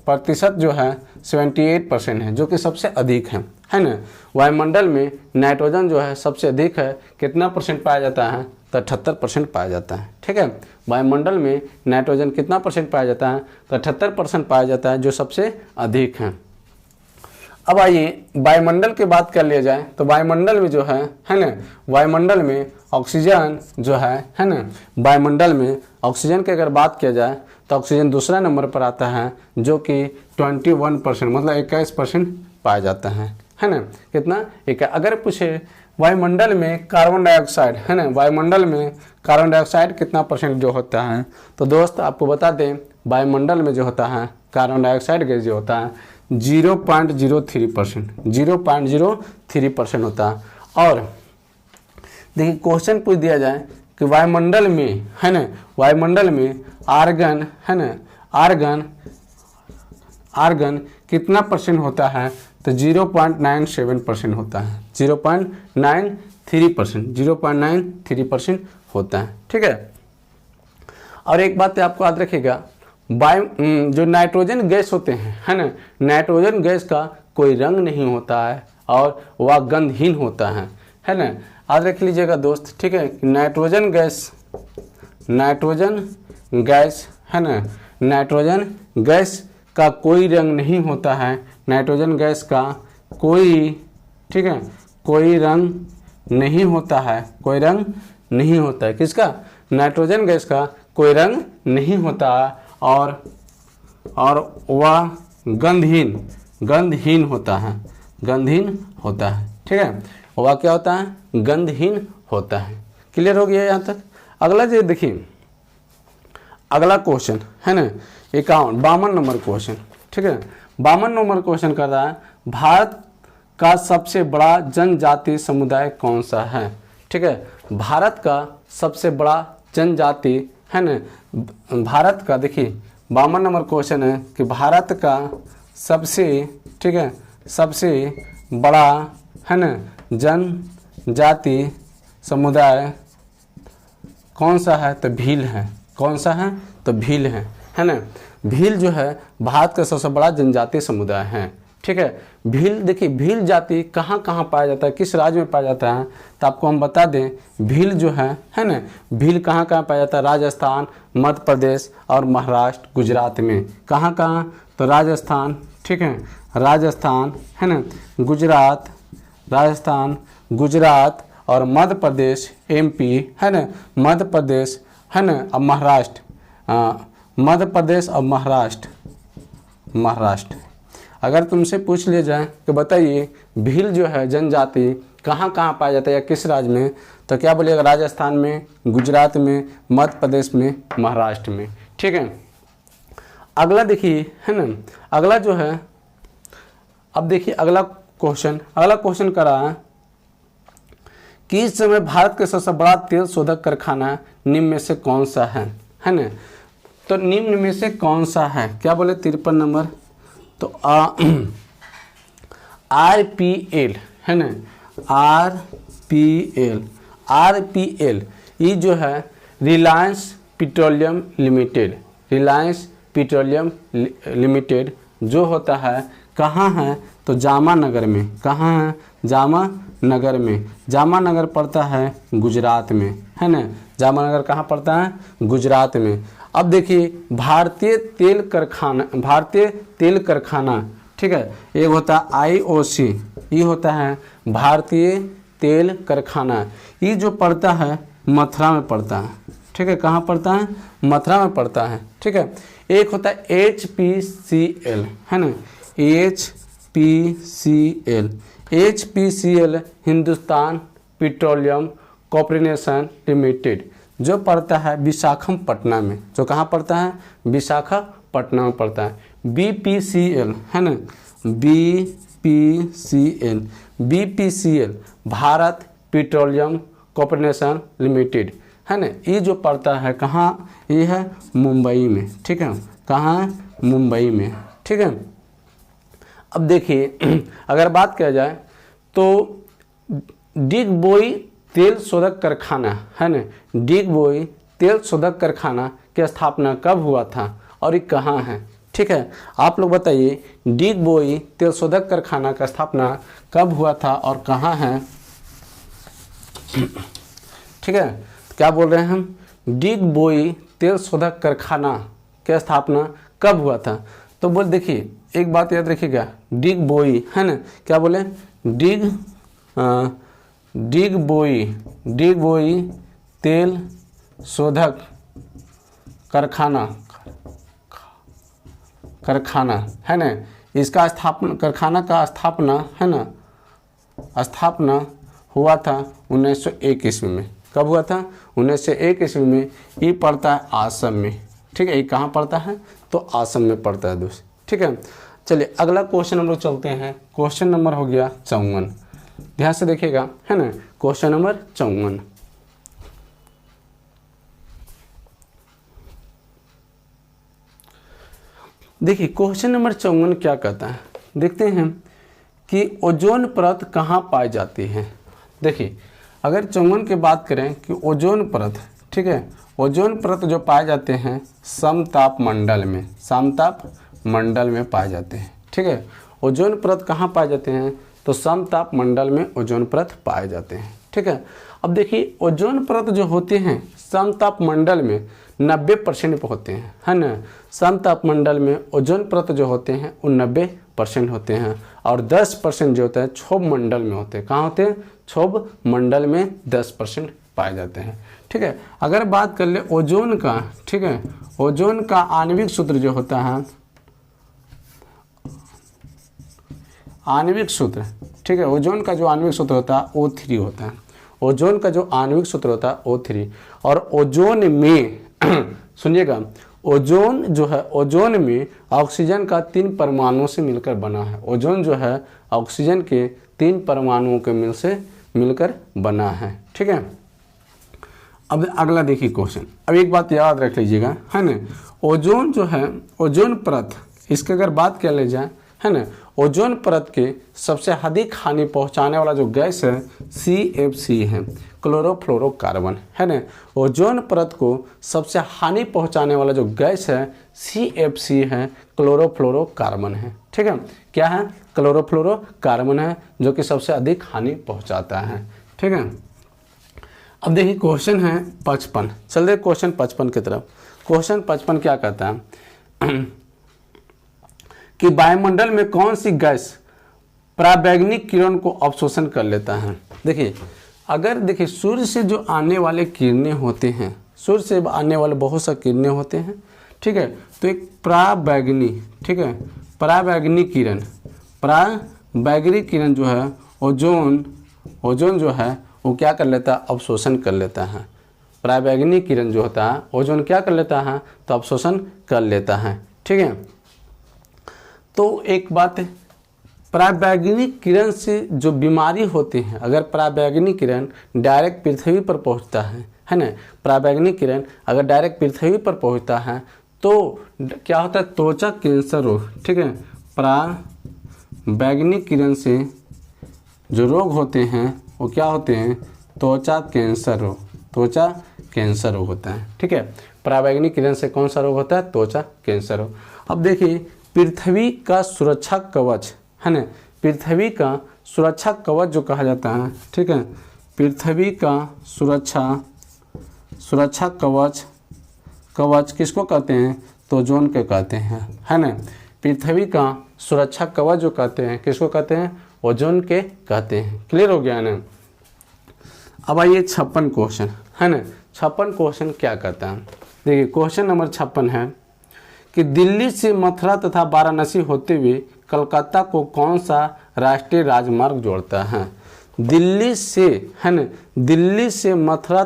प्रतिशत जो है 78% है, जो कि सबसे अधिक है ना। वायुमंडल में नाइट्रोजन जो है सबसे अधिक है, कितना परसेंट पाया जाता है? तो 78% पाया जाता है, ठीक है। वायुमंडल में नाइट्रोजन कितना परसेंट पाया जाता है? तो 78% पाया जाता है, जो सबसे अधिक है। अब आइए वायुमंडल की बात कर लिया जाए तो वायुमंडल में जो है ना, वायुमंडल में ऑक्सीजन जो है ना, वायुमंडल में ऑक्सीजन की अगर बात किया जाए तो ऑक्सीजन दूसरा नंबर पर आता है जो कि 21% मतलब 21% पाया जाता है ना। कितना? अगर पूछे वायुमंडल में कार्बन डाइऑक्साइड है ना, वायुमंडल में कार्बन डाइऑक्साइड कितना परसेंट जो होता है, तो दोस्त आपको बता दें वायुमंडल में जो होता है कार्बन डाइऑक्साइड गैस जो होता है 0.03%, 0.03% होता है। और देखिए क्वेश्चन पूछ दिया जाए कि वायुमंडल में है ना, वायुमंडल में आर्गन है ना, आर्गन कितना परसेंट होता है, तो 0.97% होता है, 0.93%, 0.93% होता है। ठीक है। और एक बात आपको याद रखिएगा, जो नाइट्रोजन गैस होते हैं है ना, नाइट्रोजन गैस का कोई रंग नहीं होता है और वह गंधहीन होता है ना। याद रख लीजिएगा दोस्त। ठीक है। नाइट्रोजन गैस है ना, नाइट्रोजन गैस का कोई रंग नहीं होता है, नाइट्रोजन गैस का कोई, ठीक है, कोई रंग नहीं होता है, कोई रंग नहीं होता है। किसका? नाइट्रोजन गैस का कोई रंग नहीं होता है और वह गंधहीन होता है, गंधहीन होता है। ठीक है। वह क्या होता है? गंधहीन होता है। क्लियर हो गया यहाँ तक? अगला जो देखिए, अगला क्वेश्चन है ना 52 नंबर क्वेश्चन। ठीक है। 52 नंबर क्वेश्चन कर रहा है, भारत का सबसे बड़ा जनजाति समुदाय कौन सा है? ठीक है। भारत का सबसे बड़ा जनजाति है ना, भारत का देखिए 52 नंबर क्वेश्चन है कि भारत का सबसे, ठीक है, सबसे बड़ा है ना जनजाति समुदाय कौन सा है? तो भील है। कौन सा है? तो भील है ना। भील जो है भारत का सबसे बड़ा जनजातीय समुदाय है। ठीक है। भील देखिए, भील जाति कहाँ कहाँ पाया जाता है, किस राज्य में पाया जाता है, तो आपको हम बता दें भील जो है ना, भील कहाँ कहाँ पाया जाता है? राजस्थान, मध्य प्रदेश और महाराष्ट्र, गुजरात में। कहाँ कहाँ? तो राजस्थान, ठीक है, राजस्थान है ना, गुजरात, राजस्थान, गुजरात और मध्य प्रदेश, MP है ना, मध्य प्रदेश है ना, और महाराष्ट्र, मध्य प्रदेश और महाराष्ट्र। अगर तुमसे पूछ लिया जाए कि बताइए भील जो है जनजाति कहाँ कहाँ पाया जाता है या किस राज्य में, तो क्या बोलिएगा? राजस्थान में, गुजरात में, मध्य प्रदेश में, महाराष्ट्र में। ठीक है। अगला देखिए है ना, अगला जो है, अब देखिए अगला क्वेश्चन कर रहा है कि इस समय भारत का सबसे बड़ा तेल शोधक कारखाना निम्न में से कौन सा है ना। तो निम्न में से कौन सा है? क्या बोले? 53 नंबर। तो RPL है ना, RPL ये जो है रिलायंस पेट्रोलियम लिमिटेड जो होता है कहाँ है? तो जामा नगर में। कहाँ है? जामा नगर पड़ता है गुजरात में है ना। जामा नगर कहाँ पड़ता है? गुजरात में। अब देखिए भारतीय तेल कारखाना, ठीक है, एक होता है IOC, ये होता है भारतीय तेल कारखाना, ये जो पड़ता है मथुरा में पड़ता है। ठीक है। कहाँ पड़ता है? मथुरा में पड़ता है। ठीक है। एक होता है HPCL है ना, HPCL Hindustan petroleum corporation limited जो पड़ता है विशाखापट्टनम में। जो कहाँ पड़ता है? विशाखापट्टनम में पड़ता है। BPCL है ना, BPCL Bharat petroleum corporation limited है ना, ये जो पड़ता है कहाँ? ये है मुंबई में। ठीक है। कहाँ है? मुंबई में। ठीक है। अब देखिए अगर बात किया जाए तो डिगबोई तेल शोधक कारखाना है ना, डिगबोई तेल शोधक कारखाना की स्थापना कब हुआ था और ये कहाँ है? ठीक है। आप लोग बताइए डिगबोई तेल शोधक कारखाना का स्थापना कब हुआ था और कहाँ है? ठीक है। क्या बोल रहे हैं हम? डिगबोई तेल शोधक कारखाना की स्थापना कब हुआ था? तो तो बोल देखिए एक बात याद रखिएगा, डिग बोई है ना, क्या बोले, डिग बोई तेल शोधक कारखाना है ना, इसका कारखाना का स्थापना है ना, स्थापना हुआ था 1901 ईस्वी में। कब हुआ था? 1901 ईस्वी में। ये पड़ता है आसम में, ठीक है। ये कहाँ पड़ता है? तो आसम में पड़ता है दोस्त, ठीक है। चलिए अगला क्वेश्चन हम लोग चलते हैं। क्वेश्चन नंबर हो गया 54, ध्यान से देखिएगा है ना। क्वेश्चन नंबर 54, देखिए क्वेश्चन नंबर 54 क्या कहता है, देखते हैं कि ओजोन परत कहाँ पाई जाती है। देखिए अगर 54 की बात करें कि ओजोन परत, ठीक है, ओजोन परत जो पाए जाते हैं समताप मंडल में, समताप मंडल में पाए जाते हैं, ठीक है। ओजोन परत कहाँ पाए जाते हैं? तो समताप मंडल में ओजोन परत पाए जाते हैं, ठीक है। अब देखिए ओजोन परत जो होते हैं समताप मंडल में 90% पे होते हैं, है ना। समताप मंडल में ओजोन परत जो होते हैं वो 90% होते हैं, और 10% जो होता है क्षोभ मंडल में होते हैं। कहाँ होते हैं? क्षोभ मंडल में 10% पाए जाते हैं, ठीक है। अगर बात कर ले ओजोन का, ठीक है, ओजोन का आणविक सूत्र जो होता है, आणविक सूत्र, ठीक है, ओजोन का जो आणविक सूत्र होता है O3 होता है। ओजोन का जो आणविक सूत्र होता है O3, और ओजोन में सुनिएगा, ओजोन जो है, ओजोन में ऑक्सीजन का 3 परमाणुओं से मिलकर बना है। ओजोन जो है ऑक्सीजन के 3 परमाणुओं के मिलकर बना है, ठीक है। अब अगला देखिए क्वेश्चन। अब एक बात याद रख लीजिएगा, है ना, ओजोन जो है, ओजोन परत, इसकी अगर बात कर ले जाए, है ना, ओजोन परत के सबसे अधिक हानि पहुंचाने वाला जो गैस है CFC है, क्लोरोफ्लोरोकार्बन, है ना। ओजोन परत को सबसे हानि पहुंचाने वाला जो गैस है CFC है, क्लोरोफ्लोरोकार्बन है, ठीक है। क्या है? क्लोरोफ्लोरोकार्बन है, जो कि सबसे अधिक हानि पहुंचाता है, ठीक है। अब देखिए क्वेश्चन है 55, चल रहे क्वेश्चन 55 की तरफ। क्वेश्चन 55 क्या कहता है कि वायुमंडल में कौन सी गैस पराबैंगनी किरण को अवशोषण कर लेता है। देखिए अगर देखिए सूर्य से जो आने वाले किरणें होते हैं, सूर्य से आने वाले बहुत सा किरणें होते हैं, ठीक है, तो एक पराबैंगनी, ठीक है, पराबैंगनी किरण जो है ओजोन जो है वो क्या कर लेता है? अवशोषण कर लेता है। पराबैंगनी किरण जो होता है ओजोन क्या कर लेता है? तो अवशोषण कर लेता है, ठीक है। तो एक बात है, पराबैंगनी किरण से जो बीमारी होती है, अगर पराबैंगनी किरण डायरेक्ट पृथ्वी पर पहुंचता है ना, पराबैंगनी किरण अगर डायरेक्ट पृथ्वी पर पहुंचता है तो क्या होता है? त्वचा कैंसर रोग, ठीक है। पराबैंगनी किरण से जो रोग होते हैं वो क्या होते हैं? त्वचा कैंसर रोग होता है, ठीक है। पराबैंगनी किरण से कौन सा रोग होता है? त्वचा कैंसर रोग। अब देखिए पृथ्वी का सुरक्षा कवच, है ना, पृथ्वी का सुरक्षा कवच जो कहा जाता है, ठीक है, पृथ्वी का सुरक्षा कवच किसको कहते हैं? तो ओजोन के कहते हैं, है ना। पृथ्वी का सुरक्षा कवच जो कहते हैं किसको कहते हैं? ओजोन के कहते हैं। क्लियर हो गया ना। अब आइए 56 क्वेश्चन, है ना। 56 क्वेश्चन क्या कहता है? देखिए क्वेश्चन नंबर 56 है कि दिल्ली से मथुरा तथा वाराणसी होते हुए कलकत्ता को कौन सा राष्ट्रीय राजमार्ग जोड़ता है? दिल्ली से, है ना, दिल्ली से मथुरा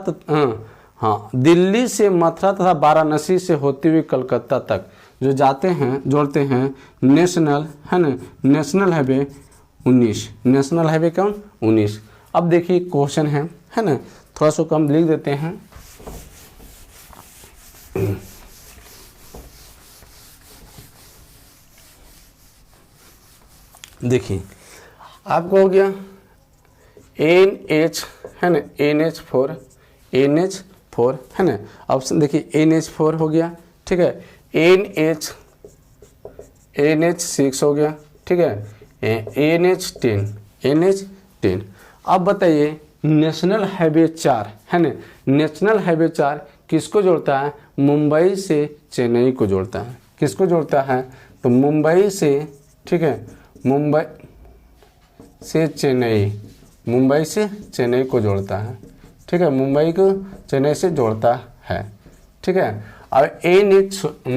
तथा वाराणसी से होते हुए कलकत्ता तक जो जाते हैं, जोड़ते हैं नेशनल, है ना, नेशनल हाईवे 19, नेशनल हाईवे कौन? 19। अब देखिए क्वेश्चन है ना, थोड़ा सा कम लिख देते हैं। देखिए आपको हो गया NH, है ना, NH4 है ना। ऑप्शन देखिए NH4 हो गया, ठीक है, NH6 हो गया, ठीक है, NH10। अब बताइए नेशनल हाईवे 4, है ना, नेशनल हाईवे 4 किसको जोड़ता है? मुंबई से चेन्नई को जोड़ता है। किसको जोड़ता है? तो मुंबई से, ठीक है, मुंबई से चेन्नई, मुंबई से चेन्नई को जोड़ता है, ठीक है, मुंबई को चेन्नई से जोड़ता है, ठीक है। अब ए ने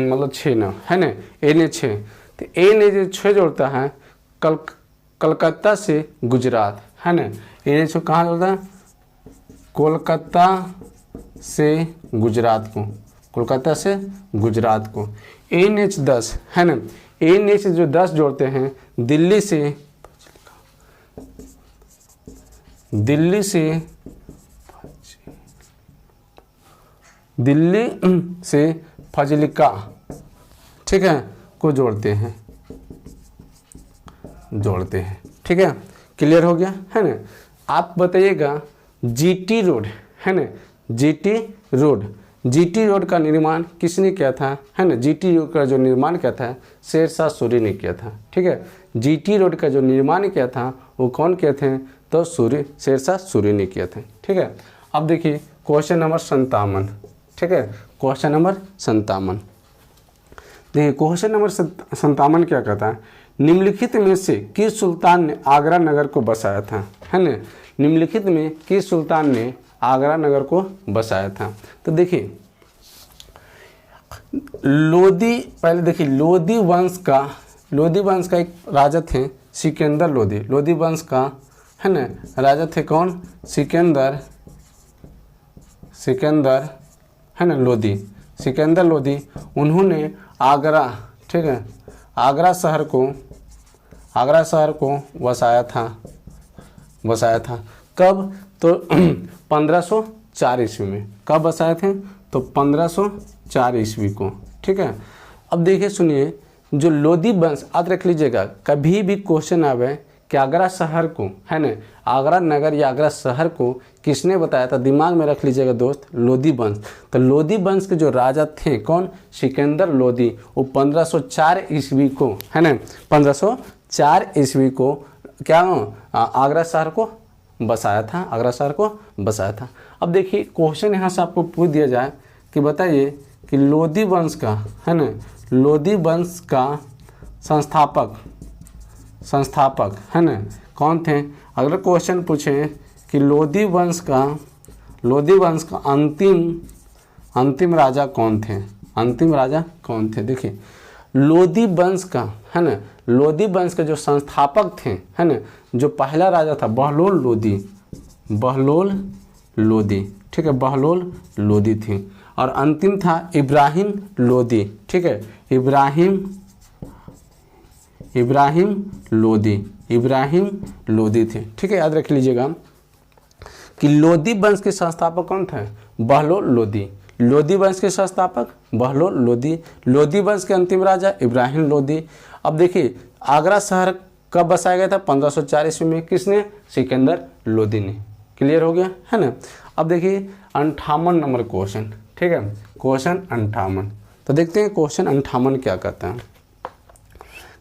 मतलब 6 ना, है ना, ए ने 6, तो ए ने जो 6 जोड़ता है कलकत्ता से गुजरात, है ना, ए ने 6 कहाँ जोड़ता है, कोलकाता से गुजरात को, कोलकाता से गुजरात को। एन एच 10, है ना, एन एच जो 10 जोड़ते हैं दिल्ली से, दिल्ली से, दिल्ली से फजलिका, ठीक है, को जोड़ते हैं, जोड़ते हैं, ठीक है। क्लियर हो गया, है ना। आप बताइएगा जीटी रोड, है ना, जीटी रोड, जीटी रोड का निर्माण किसने किया था, है ना, जीटी रोड का जो निर्माण किया था शेरशाह सूरी ने किया था, ठीक है। जीटी रोड का जो निर्माण किया था वो कौन किए थे, तो शेरशाह सूरी ने किया था, ठीक है। अब देखिए क्वेश्चन नंबर 57, ठीक है, क्वेश्चन नंबर 57। देखिए क्वेश्चन नंबर 57 क्या कहता है, निम्नलिखित में से किस सुल्तान ने आगरा नगर को बसाया था, है ना, निम्नलिखित में किस सुल्तान ने आगरा नगर को बसाया था। तो देखिए लोदी, पहले देखिए लोदी वंश का एक राजा थे सिकंदर लोदी, लोदी वंश का, है ना, राजा थे कौन, सिकंदर, है ना, लोदी, सिकंदर लोदी। उन्होंने आगरा, ठीक है, आगरा शहर को बसाया था कब, तो 1504 ईस्वी में। कब बसाए थे, तो 1504 ईस्वी को, ठीक है। अब देखिए सुनिए, जो लोदी वंश, याद रख लीजिएगा, कभी भी क्वेश्चन आवे कि आगरा शहर को, है ना, आगरा नगर या आगरा शहर को किसने बताया था, दिमाग में रख लीजिएगा दोस्त, लोदी वंश। तो लोदी वंश के जो राजा थे कौन, सिकंदर लोदी, वो 1504 ईस्वी को, है ना, 1504 ईस्वी को क्या आगरा शहर को बसाया था, आगरा शहर को बसाया था। अब देखिए क्वेश्चन यहाँ से आपको पूछ दिया जाए कि बताइए कि लोदी वंश का, है ना, लोदी वंश का संस्थापक, है ना, कौन थे। अगर क्वेश्चन पूछे कि लोदी वंश का अंतिम राजा कौन थे, अंतिम राजा कौन थे। देखिए लोदी वंश का, है ना, लोदी वंश के जो संस्थापक थे, है ना, जो पहला राजा था बहलोल लोदी, ठीक है, बहलोल लोदी थी। और अंतिम था इब्राहिम लोदी, ठीक है, इब्राहिम लोदी थे, ठीक है। याद रख लीजिएगा कि लोदी वंश के संस्थापक कौन थे, बहलोल लोदी, लोदी वंश के संस्थापक बहलोल लोदी, लोदी वंश के अंतिम राजा इब्राहिम लोदी। अब देखिए आगरा शहर कब बसाया गया था, 1504 ईस्वी में, किसने, सिकंदर लोदी ने। क्लियर हो गया, है ना। अब देखिए 58 नंबर क्वेश्चन, ठीक है, क्वेश्चन 58। तो देखते हैं क्वेश्चन 58 क्या कहता है।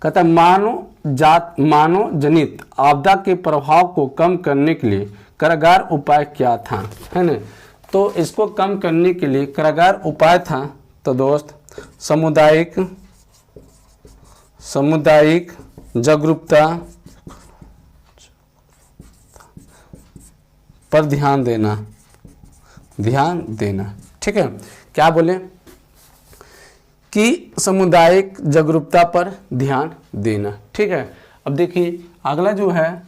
कहता है मानव जनित आपदा के प्रभाव को कम करने के लिए कारागार उपाय क्या था, है ना। तो इसको कम करने के लिए कारागार उपाय था, तो दोस्त सामुदायिक जागरूकता पर ध्यान देना, ठीक है। क्या बोले कि सामुदायिक जागरूकता पर ध्यान देना, ठीक है। अब देखिए अगला जो है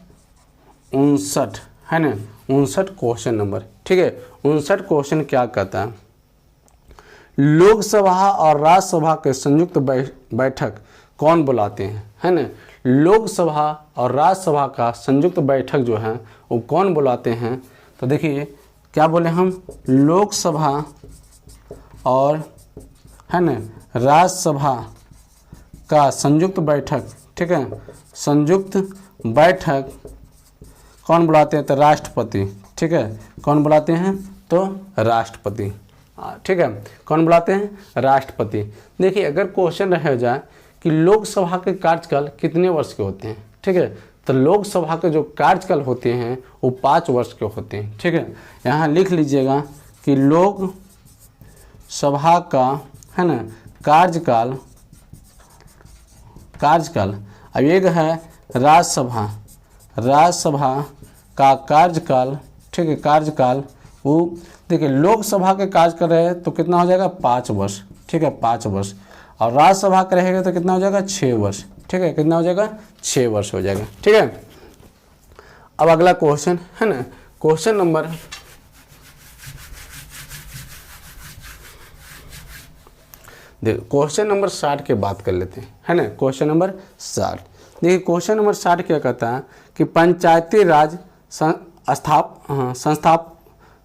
59, है ना, 59 क्वेश्चन नंबर, ठीक है। 59 क्वेश्चन क्या कहता है, लोकसभा और राज्यसभा के संयुक्त बैठक कौन बुलाते हैं, है ना। लोकसभा और राज्यसभा का संयुक्त बैठक जो है वो कौन बुलाते हैं। तो देखिए क्या बोले हम, लोकसभा और, है ना, राज्यसभा का संयुक्त बैठक, ठीक है, संयुक्त बैठक कौन बुलाते हैं, तो राष्ट्रपति, ठीक है, कौन बुलाते हैं, तो राष्ट्रपति, ठीक है, कौन बुलाते हैं, राष्ट्रपति। देखिए अगर क्वेश्चन रह जाए कि लोकसभा के कार्यकाल कितने वर्ष के होते हैं, ठीक है, तो लोकसभा के जो कार्यकाल होते हैं वो 5 वर्ष के होते हैं, ठीक है। यहाँ लिख लीजिएगा कि लोकसभा का, है ना, कार्यकाल कार्यकाल। अब एक है राज्यसभा, राज्यसभा का कार्यकाल, ठीक है, कार्यकाल वो देखिए लोकसभा के कार्य कर रहे हैं तो कितना हो जाएगा 5 वर्ष, ठीक है 5 वर्ष, और राज्यसभा का रहेगा तो कितना हो जाएगा 6 वर्ष, ठीक है, कितना हो जाएगा 6 वर्ष हो जाएगा, ठीक है। अब अगला क्वेश्चन है ना, क्वेश्चन नंबर देखो क्वेश्चन नंबर 60 की बात कर लेते हैं, है ना, क्वेश्चन नंबर 60। देखिए क्वेश्चन नंबर 60 क्या कहता है कि पंचायती राज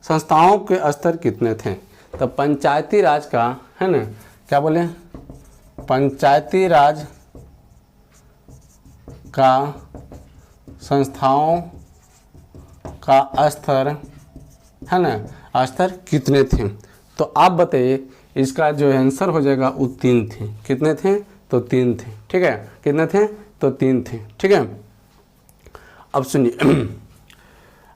संस्थाओं के स्तर कितने थे। तो पंचायती राज का, है ना, क्या बोले, पंचायती राज का संस्थाओं का स्तर, है ना, स्तर कितने थे। तो आप बताइए इसका जो आंसर हो जाएगा वो 3 थे। कितने थे, तो 3 थे, ठीक है, कितने थे, तो 3 थे, ठीक है। अब सुनिए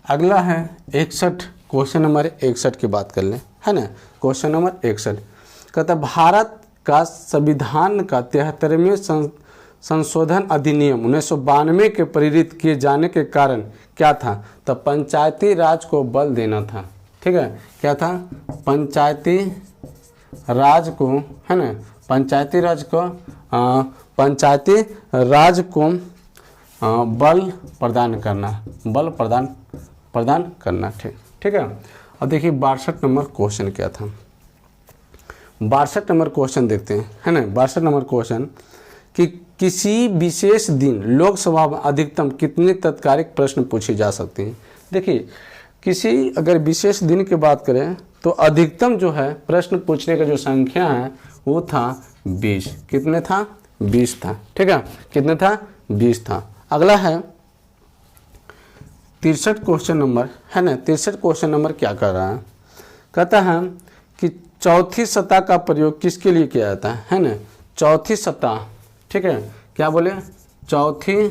अगला है 61, क्वेश्चन नंबर 61 की बात कर लें, है ना, क्वेश्चन नंबर 61 कहता भारत का संविधान का 73वें संशोधन अधिनियम 1992 के प्रेरित किए जाने के कारण क्या था। तो पंचायती राज को बल देना था, ठीक है, क्या था, पंचायती राज को, है ना, पंचायती राज को बल प्रदान करना, बल प्रदान करना, ठीक है। अब देखिए 62 नंबर क्वेश्चन क्या था। 62 नंबर क्वेश्चन देखते हैं, है ना, 62 नंबर क्वेश्चन कि किसी विशेष दिन लोकसभा में अधिकतम कितने तत्कालिक प्रश्न पूछे जा सकते हैं। देखिए किसी अगर विशेष दिन की बात करें तो अधिकतम जो है प्रश्न पूछने का जो संख्या है वो था 20। कितने था, 20 था, ठीक है, कितने था, 20 था। अगला है 63 क्वेश्चन नंबर, है ना, 63 क्वेश्चन नंबर क्या कर रहा है, कहता है कि चौथी सतह का प्रयोग किसके लिए किया जाता है ना, चौथी सतह, ठीक है, क्या बोले, चौथी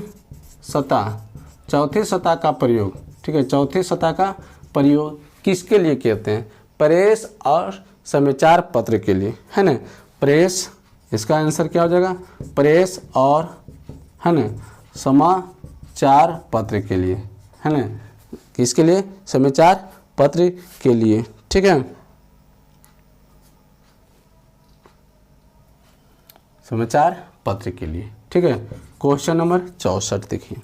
सतह का प्रयोग, ठीक है, चौथी सतह का प्रयोग किसके लिए कहते हैं, प्रेस और समाचार पत्र के लिए, है ना, प्रेस, इसका आंसर क्या हो जाएगा, प्रेस और, है ना, समाचार पत्र के लिए, है ना, किसके लिए, समाचार पत्र के लिए, ठीक है, समाचार पत्र के लिए, ठीक है। क्वेश्चन नंबर 64 देखिए।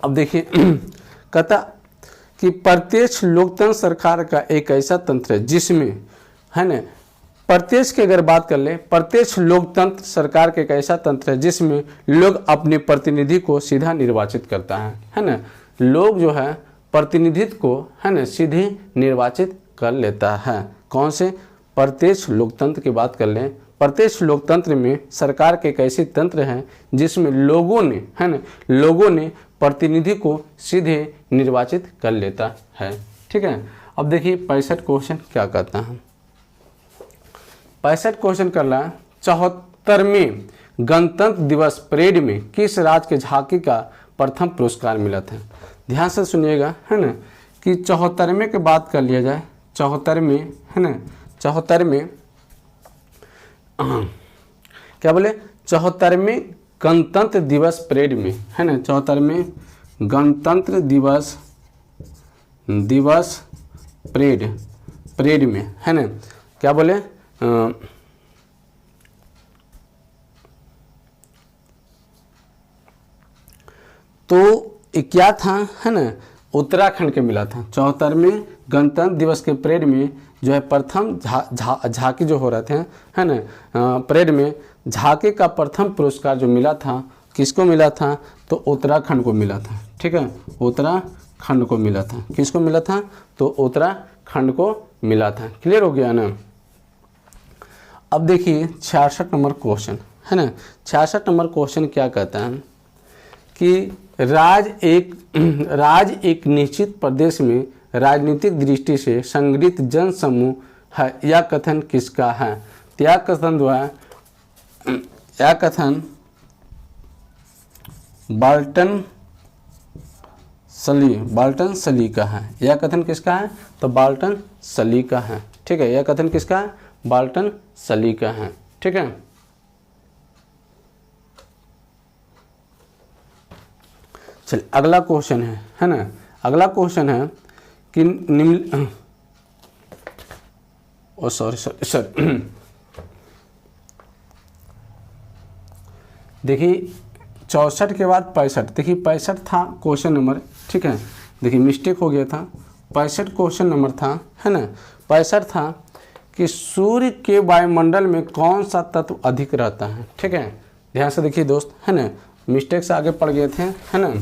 अब देखिए कहता कि प्रत्यक्ष लोकतंत्र सरकार का एक ऐसा तंत्र है जिसमें, है ना, प्रत्यक्ष की अगर बात कर ले, प्रत्यक्ष लोकतंत्र सरकार का एक ऐसा तंत्र है जिसमें लोग अपने प्रतिनिधि को सीधा निर्वाचित करता है ना, लोग जो है प्रतिनिधित्व को, है ना, सीधे निर्वाचित कर लेता है। कौन से, प्रत्यक्ष लोकतंत्र की बात कर लें, प्रत्यक्ष लोकतंत्र में सरकार के एक ऐसे तंत्र हैं जिसमें लोगों ने, है ना, लोगों ने प्रतिनिधि को सीधे निर्वाचित कर लेता है, ठीक है। अब देखिए 65 क्वेश्चन क्या कहता है। 65 क्वेश्चन कर रहा है 74वें गणतंत्र दिवस परेड में किस राज्य के झांकी का प्रथम पुरस्कार मिला था। ध्यान से सुनिएगा, है ना, कि 74वें की बात कर लिया जाए, 74वें, है ना, 74वें क्या बोले, 74वें गणतंत्र दिवस परेड में, है ना, 74वें गणतंत्र दिवस परेड में, है ना, क्या बोले, तो क्या था, है ना, उत्तराखंड के मिला था। 74वें गणतंत्र दिवस के परेड में जो है प्रथम झांकी जो हो रहे थे, है ना, परेड में झांकी का प्रथम पुरस्कार जो मिला था किसको मिला था, तो उत्तराखंड को मिला था, ठीक है, उत्तराखंड को मिला था। किसको मिला था, तो उत्तराखंड को मिला था। क्लियर हो गया ना। अब देखिए 66 नंबर क्वेश्चन, है ना, 66 नंबर क्वेश्चन क्या कहता है कि राज एक निश्चित प्रदेश में राजनीतिक दृष्टि से संगठित जन समूह है, यह कथन किसका है। यह कथन जो है, यह कथन बाल्टन सली का है। यह कथन किसका है, तो बाल्टन सली का है, ठीक है, यह कथन किसका है, बाल्टन सली का है, ठीक है। चलिए अगला क्वेश्चन है ना, अगला क्वेश्चन है कि निम्न सॉरी देखिए 64 के बाद 65, देखिए 65 था क्वेश्चन नंबर, ठीक है, देखिए मिस्टेक हो गया था, 65 क्वेश्चन नंबर था, है ना। 65 था कि सूर्य के वायुमंडल में कौन सा तत्व अधिक रहता है, ठीक है, ध्यान से देखिए दोस्त, है ना, मिस्टेक से आगे पड़ गए थे, है ना।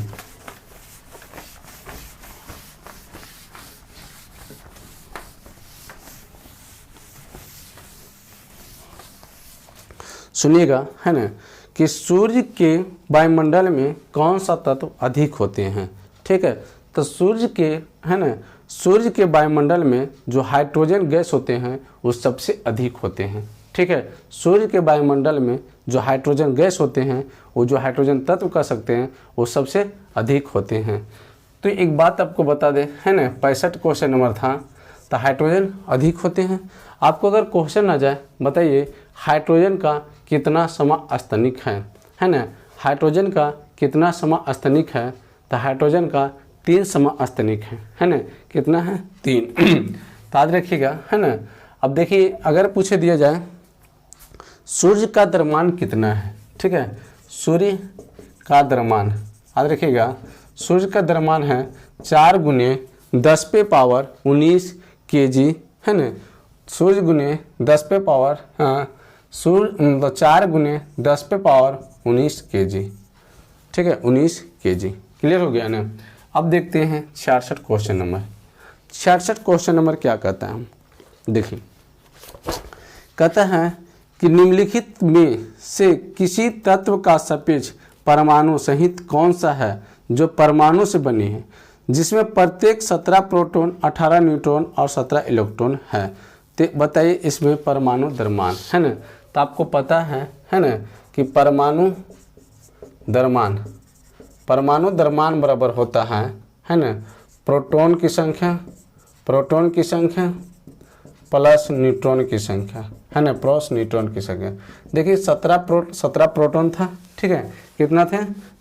सुनिएगा, है ना, कि सूर्य के वायुमंडल में कौन सा तत्व अधिक होते हैं, ठीक है। तो सूर्य के, है ना, सूर्य के वायुमंडल में जो हाइड्रोजन गैस होते हैं वो सबसे अधिक होते हैं, ठीक है। सूर्य के वायुमंडल में जो हाइड्रोजन गैस होते हैं, वो जो हाइड्रोजन तत्व कह सकते हैं, वो सबसे अधिक होते हैं। तो एक बात आपको बता दें, है ना, 65 क्वेश्चन नंबर था, तो हाइड्रोजन अधिक होते हैं। आपको अगर क्वेश्चन आ जाए, बताइए हाइड्रोजन का कितना समस्थानिक है ना, हाइड्रोजन का कितना समस्थानिक है, तो हाइड्रोजन का 3 समस्थानिक है ना, कितना है 3। तो याद रखिएगा, है ना। अब देखिए अगर पूछे दिया जाए सूर्य का द्रव्यमान कितना है, ठीक है, सूर्य का द्रव्यमान याद रखिएगा, सूर्य का द्रव्यमान है 4 × 10⁻19 kg, है ना, सूर्य गुने 10⁻, सूर्य 4 × 10⁻19 kg, ठीक है, 19 kg, क्लियर हो गया ना। अब देखते हैं 66 क्वेश्चन नंबर। 66 क्वेश्चन नंबर क्या कहता है, देखिए कहता है कि निम्नलिखित में से किसी तत्व का सापेक्ष परमाणु सहित कौन सा है जो परमाणु से बनी है, जिसमें प्रत्येक 17 प्रोटॉन, 18 न्यूट्रॉन और 17 इलेक्ट्रॉन है। तो बताइए इसमें परमाणु द्रव्यमान, है ना। तो आपको पता है ना, कि परमाणु द्रव्यमान बराबर होता है ना, प्रोटॉन की संख्या प्लस न्यूट्रॉन की संख्या, है ना, प्लस न्यूट्रॉन की संख्या। देखिए 17 प्रोटॉन था, ठीक है, कितना थे,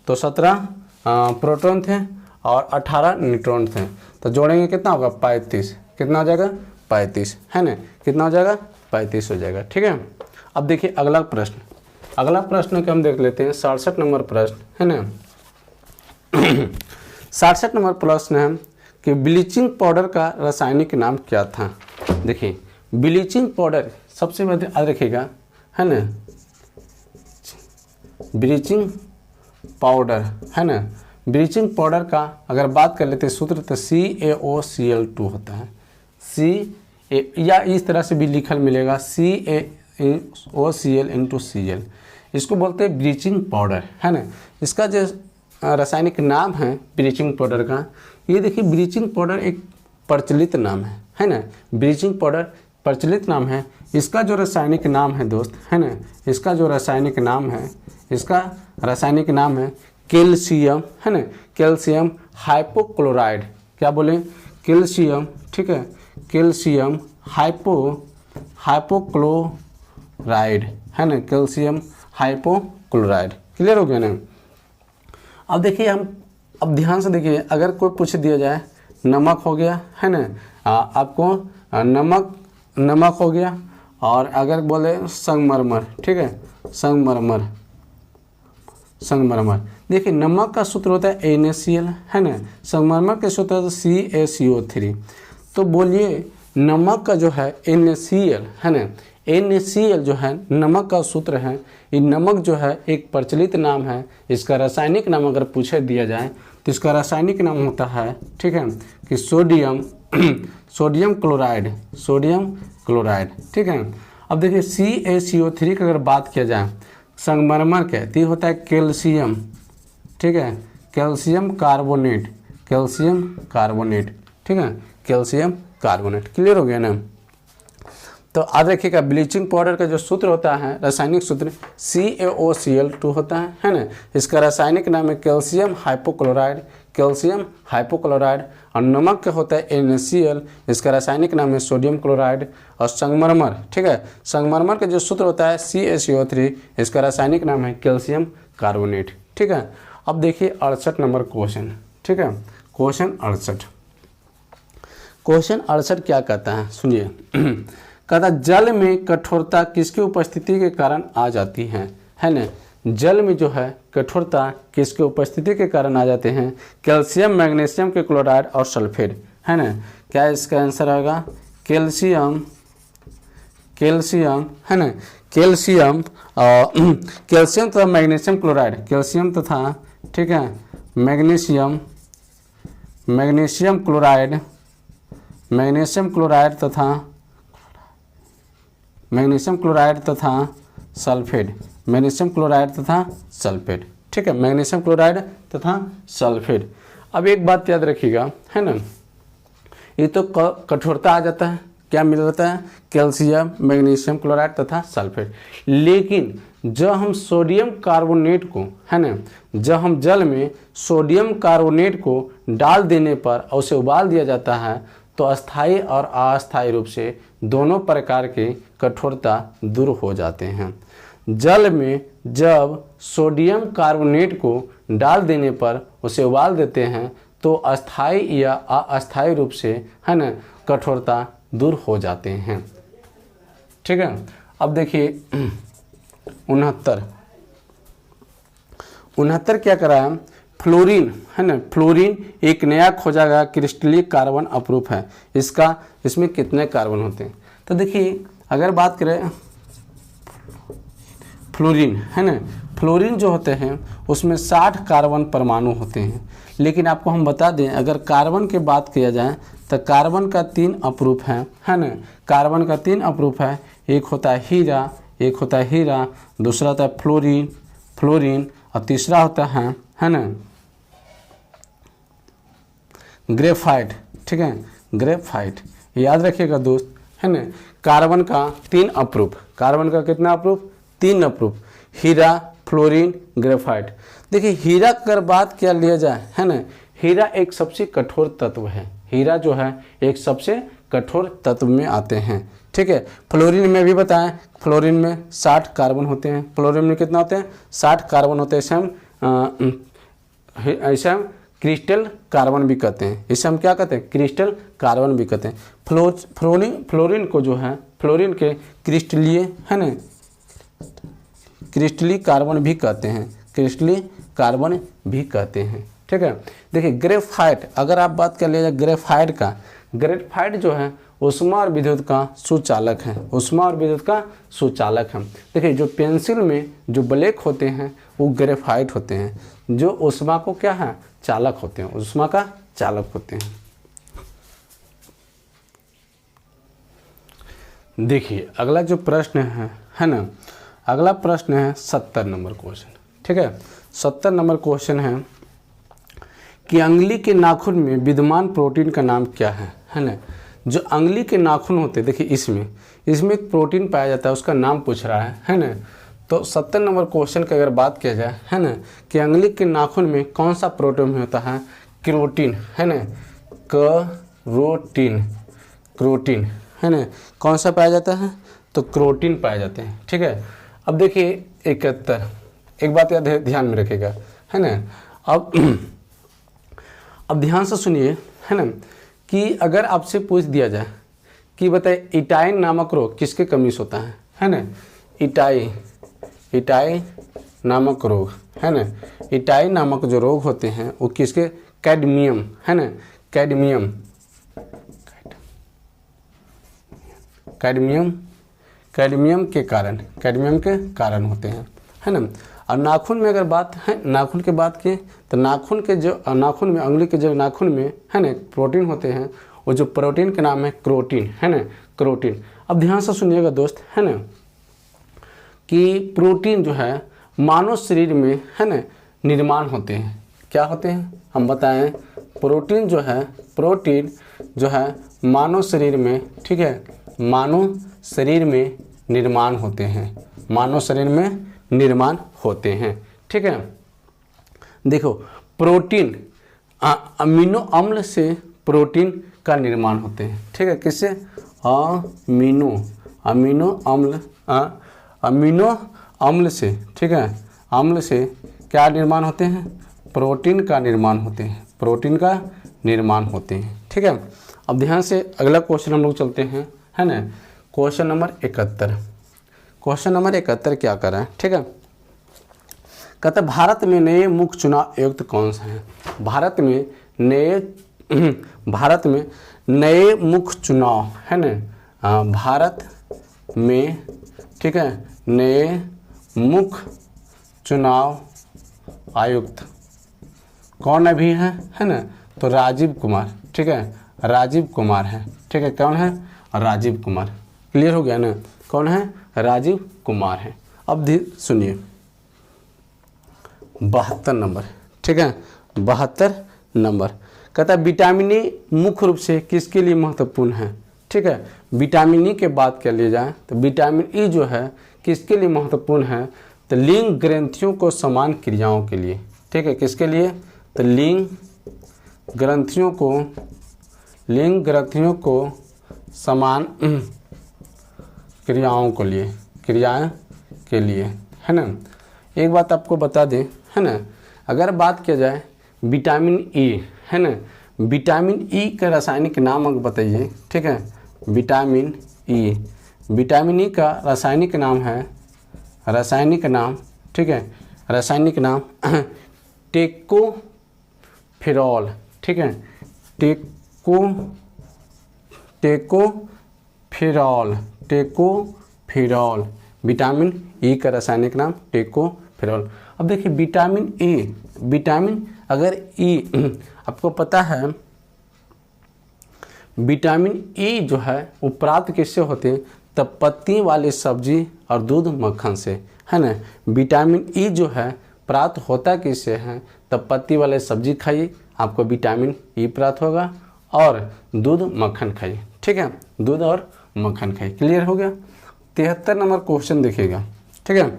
तो 17 प्रोटॉन थे और 18 न्यूट्रॉन थे, तो जोड़ेंगे कितना होगा 35, कितना हो जाएगा 35, है ना, कितना हो जाएगा 35 हो जाएगा, ठीक है। अब देखिए अगला प्रश्न के हम देख लेते हैं 67 नंबर प्रश्न, है ना। 67 नंबर प्रश्न है कि ब्लीचिंग पाउडर का रासायनिक नाम क्या था। देखिए ब्लीचिंग पाउडर सबसे पहले याद रखिएगा, है ना, ब्लीचिंग पाउडर, है ना, ब्लीचिंग पाउडर का अगर बात कर लेते हैं सूत्र, तो CaOCl2 होता है, या इस तरह से भी लिखल मिलेगा CaOCl/Cl, इसको बोलते हैं ब्लीचिंग पाउडर, है ना। इसका जो रासायनिक नाम है ब्लीचिंग पाउडर का, ये देखिए ब्लीचिंग पाउडर एक प्रचलित नाम है ना, ब्लीचिंग पाउडर प्रचलित नाम है। इसका जो रासायनिक नाम है दोस्त, है ना, इसका जो रासायनिक नाम है कैल्शियम, है ना, कैल्शियम हाइपोक्लोराइड, क्या बोले कैल्शियम, ठीक है, कैल्शियम हाइपोक्लोराइड, है ना, कैल्शियम हाइपोक्लोराइड, क्लियर हो गया ना। अब देखिए अब ध्यान से देखिए, अगर कोई पूछ दिया जाए नमक हो गया, है ना, आपको नमक हो गया, और अगर बोले संगमरमर, ठीक है, संगमरमर, देखिए नमक का सूत्र होता है NaCl, है ना, संगमरमर के सूत्र होता है CaCO3। तो बोलिए नमक का जो है NaCl, है ना, NaCl जो है नमक का सूत्र है। ये नमक जो है एक प्रचलित नाम है, इसका रासायनिक नाम अगर पूछे दिया जाए तो इसका रासायनिक नाम होता है, ठीक है, कि सोडियम क्लोराइड, ठीक है। अब देखिए CaCO3 की अगर बात किया जाए संगमरमर के, तो ये होता है कैल्शियम, ठीक है, कैल्शियम कार्बोनेट, ठीक है, कैल्शियम कार्बोनेट, क्लियर हो गया ना। तो याद रखिएगा ब्लीचिंग पाउडर का जो सूत्र होता है, रासायनिक सूत्र CaOCl2 होता है ना, इसका रासायनिक नाम है कैल्शियम हाइपोक्लोराइड, और नमक का होता है NaCl, इसका रासायनिक नाम है सोडियम क्लोराइड, और संगमरमर, ठीक है, संगमरमर का जो सूत्र होता है CaCO3, इसका रासायनिक नाम है कैल्शियम कार्बोनेट, ठीक है। अब देखिए 68 नंबर क्वेश्चन, ठीक है, क्वेश्चन 68। क्वेश्चन 68 क्या कहता है, सुनिए। कहता जल में कठोरता किसकी उपस्थिति के कारण आ जाती है ना। जल में जो है कठोरता किसकी उपस्थिति के कारण आ जाते हैं, कैल्शियम, मैग्नीशियम के क्लोराइड और सल्फेट, है ना। क्या इसका आंसर होगा, कैल्शियम, कैल्शियम, है ना, कैल्शियम, कैल्शियम तथा मैग्नीशियम क्लोराइड, कैल्शियम तथा, ठीक है, magnesium, magnesium chloride, magnesium chloride तथा, मैग्नीशियम क्लोराइड तथा सल्फेट, मैग्नीशियम क्लोराइड तथा सल्फेट, ठीक है, मैग्नीशियम क्लोराइड तथा सल्फेट। अब एक बात याद रखिएगा, है ना, ये तो कठोरता आ जाता है, क्या मिल जाता है, कैल्शियम, मैग्नीशियम क्लोराइड तथा सल्फेट। लेकिन जब हम सोडियम कार्बोनेट को, है ना, जब हम जल में सोडियम कार्बोनेट को डाल देने पर और उसे उबाल दिया जाता है तो अस्थायी और अस्थायी रूप से दोनों प्रकार की कठोरता दूर हो जाते हैं। जल में जब सोडियम कार्बोनेट को डाल देने पर उसे उबाल देते हैं तो अस्थायी या अस्थायी रूप से, है ना, कठोरता दूर हो जाते हैं, ठीक है। अब देखिए 69 क्या करा है, फ्लोरीन, है ना, फ्लोरीन एक नया खोजा गया क्रिस्टलीय कार्बन अपरूप है। इसमें कितने कार्बन होते हैं, तो देखिए अगर बात करें फ्लोरीन, है ना, फ्लोरीन जो होते हैं उसमें 60 कार्बन परमाणु होते हैं। लेकिन आपको हम बता दें, अगर कार्बन की बात किया जाए तो कार्बन का 3 अपरूप है ना, कार्बन का 3 अपरूप है। एक होता है हीरा, एक होता है हीरा, दूसरा होता है फ्लोरीन, फ्लोरीन, और तीसरा होता है ना, ग्रेफाइट, ठीक है, ग्रेफाइट। याद रखिएगा दोस्त, है ना, कार्बन का 3 अपरूप, कार्बन का कितना अपरूप, 3 अपरूप, हीरा, फ्लोरीन, ग्रेफाइट। देखिए हीरा अगर बात किया लिया जाए, है ना, हीरा एक सबसे कठोर तत्व है, हीरा जो है एक सबसे कठोर तत्व में आते हैं, ठीक है। फ्लोरीन में भी बताएं, फ्लोरीन में 60 कार्बन होते हैं, फ्लोरीन में कितना होते हैं, 60 कार्बन होते हैं। इसे हम क्रिस्टल कार्बन भी कहते हैं, इसे हम क्या कहते हैं, क्रिस्टल कार्बन भी कहते हैं। फ्लोरीन को जो है, फ्लोरीन के क्रिस्टलीय, है ना, क्रिस्टलीय कार्बन भी कहते हैं, क्रिस्टलीय कार्बन भी कहते हैं, ठीक है। देखिए ग्रेफाइट, अगर आप बात कर लीजिए ग्रेफाइट का, ग्रेफाइट जो है ऊष्मा और विद्युत का सुचालक है, ऊष्मा और विद्युत का सुचालक है। देखिए जो पेंसिल में जो ब्लैक होते हैं वो ग्रेफाइट होते हैं, जो ऊष्मा को क्या है, चालक होते हैं, ऊष्मा का चालक होते हैं। देखिए अगला जो प्रश्न है ना, अगला प्रश्न है 70 नंबर क्वेश्चन, ठीक है। 70 नंबर क्वेश्चन है कि अंगुली के नाखून में विद्यमान प्रोटीन का नाम क्या है ना। जो अंगुली के नाखून होते हैं, देखिए इसमें एक प्रोटीन पाया जाता है, उसका नाम पूछ रहा है ना। तो 70 नंबर क्वेश्चन की अगर बात किया जाए, है ना, कि अंगुली के नाखून में कौन सा प्रोटीन होता है, क्रोटीन, है ना, क्रोटीन, क्रोटीन, है ना, कौन सा पाया जाता है, तो क्रोटीन पाए जाते हैं, ठीक है। अब देखिए 71, एक बात याद ध्यान में रखिएगा, है ना। अब ध्यान से सुनिए, है ना, कि अगर आपसे पूछ दिया जाए कि बताइए इटाइन नामक रोग किसके कमी से होता है ना, इटाई नामक रोग, है ना, इटाई नामक जो रोग होते हैं वो किसके, कैडमियम, है ना, कैडमियम, कैडमियम, कैडमियम के कारण होते हैं, है ना। और नाखून में अगर बात है, नाखून की बात की तो नाखून में अंगुली के जो नाखून में, है ना, प्रोटीन होते हैं, वो जो प्रोटीन का नाम है क्रोटीन, है ना, क्रोटीन। अब ध्यान से सुनिएगा दोस्त, है ना, कि प्रोटीन जो है मानव शरीर में, है ना, निर्माण होते हैं, क्या होते हैं हम बताएं, प्रोटीन जो है मानव शरीर में, ठीक है, मानव शरीर में निर्माण होते हैं, मानव शरीर में निर्माण होते हैं, ठीक है। देखो प्रोटीन अमीनो अम्ल से प्रोटीन का निर्माण होते हैं, ठीक है, किससे, अमीनो अम्ल से, ठीक है, अम्ल से क्या निर्माण होते हैं, प्रोटीन का निर्माण होते हैं, प्रोटीन का निर्माण होते हैं। ठीक है, अब ध्यान से अगला क्वेश्चन हम लोग चलते हैं, है ना। क्वेश्चन नंबर 71, क्वेश्चन नंबर 71 क्या कर रहा है, ठीक है। कहता भारत में नए मुख्य चुनाव आयुक्त कौन से हैं। भारत में नए मुख्य चुनाव, है ना, भारत में, ठीक है, नए मुख्य चुनाव आयुक्त कौन अभी है ना, तो राजीव कुमार, ठीक है, राजीव कुमार है, ठीक है, कौन है, राजीव कुमार। क्लियर हो गया ना, कौन है, राजीव कुमार है। अब सुनिए 72 नंबर, ठीक है, 72 नंबर कहता है विटामिन ए मुख्य रूप से किसके लिए महत्वपूर्ण है। ठीक है, विटामिन ई के बात कर लिया जाए तो विटामिन ई जो है किसके लिए महत्वपूर्ण है, तो लिंग ग्रंथियों को समान क्रियाओं के लिए। ठीक है, किसके लिए, तो लिंग ग्रंथियों को समान क्रियाओं के लिए, है ना। एक बात आपको बता दें, है ना, अगर बात किया जाए विटामिन ई, है ना, विटामिन ई का रासायनिक नाम अगर बताइए, ठीक है, विटामिन ई का रासायनिक नाम, ठीक है, रासायनिक नाम टेकोफेरॉल, ठीक है, टेकोफेरॉल, विटामिन ई का रासायनिक नाम टेकोफेरॉल। अब देखिए विटामिन अगर ई आपको पता है विटामिन ई जो है वो प्राप्त किससे होते हैं, तब पत्ती वाली सब्जी और दूध मक्खन से, है ना। विटामिन ई जो है प्राप्त होता किससे है, तब पत्ती वाले सब्जी खाइए आपको विटामिन ई प्राप्त होगा, और दूध मक्खन खाइए, ठीक है, दूध और मक्खन खाइए। क्लियर हो गया। 73 नंबर क्वेश्चन देखिएगा, ठीक है,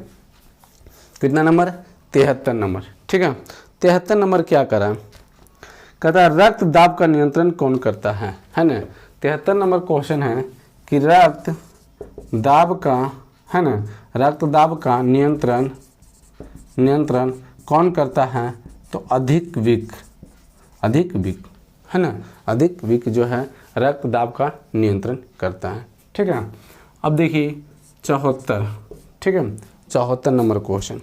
कितना नंबर, 73 नंबर, ठीक है। 73 नंबर क्या करा, कहता है रक्त दाब का नियंत्रण कौन करता है ना। 73 नंबर क्वेश्चन है कि रक्त दाब का, है ना, रक्त दाब का नियंत्रण कौन करता है, तो अधिक विक, है ना, अधिक विक जो है रक्त दाब का नियंत्रण करता है। ठीक है, अब देखिए 74, ठीक है, 74 नंबर क्वेश्चन,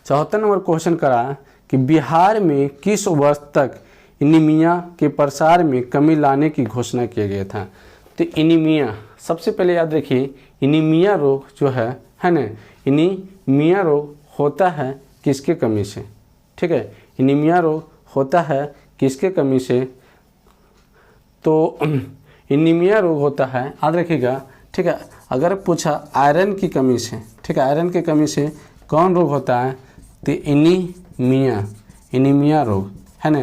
74 नंबर क्वेश्चन करा कि बिहार में किस वर्ष तक एनीमिया के प्रसार में कमी लाने की घोषणा किया गया था। तो एनीमिया, सबसे पहले याद रखिए एनीमिया रोग जो है ना, एनीमिया रोग होता है किसके कमी से, ठीक है, एनीमिया रोग होता है किसके कमी से, तो एनीमिया रोग होता है, याद रखिएगा, ठीक है, अगर पूछा आयरन की कमी से, ठीक है, आयरन की कमी से कौन रोग होता है, तो एनीमिया रोग, है ना।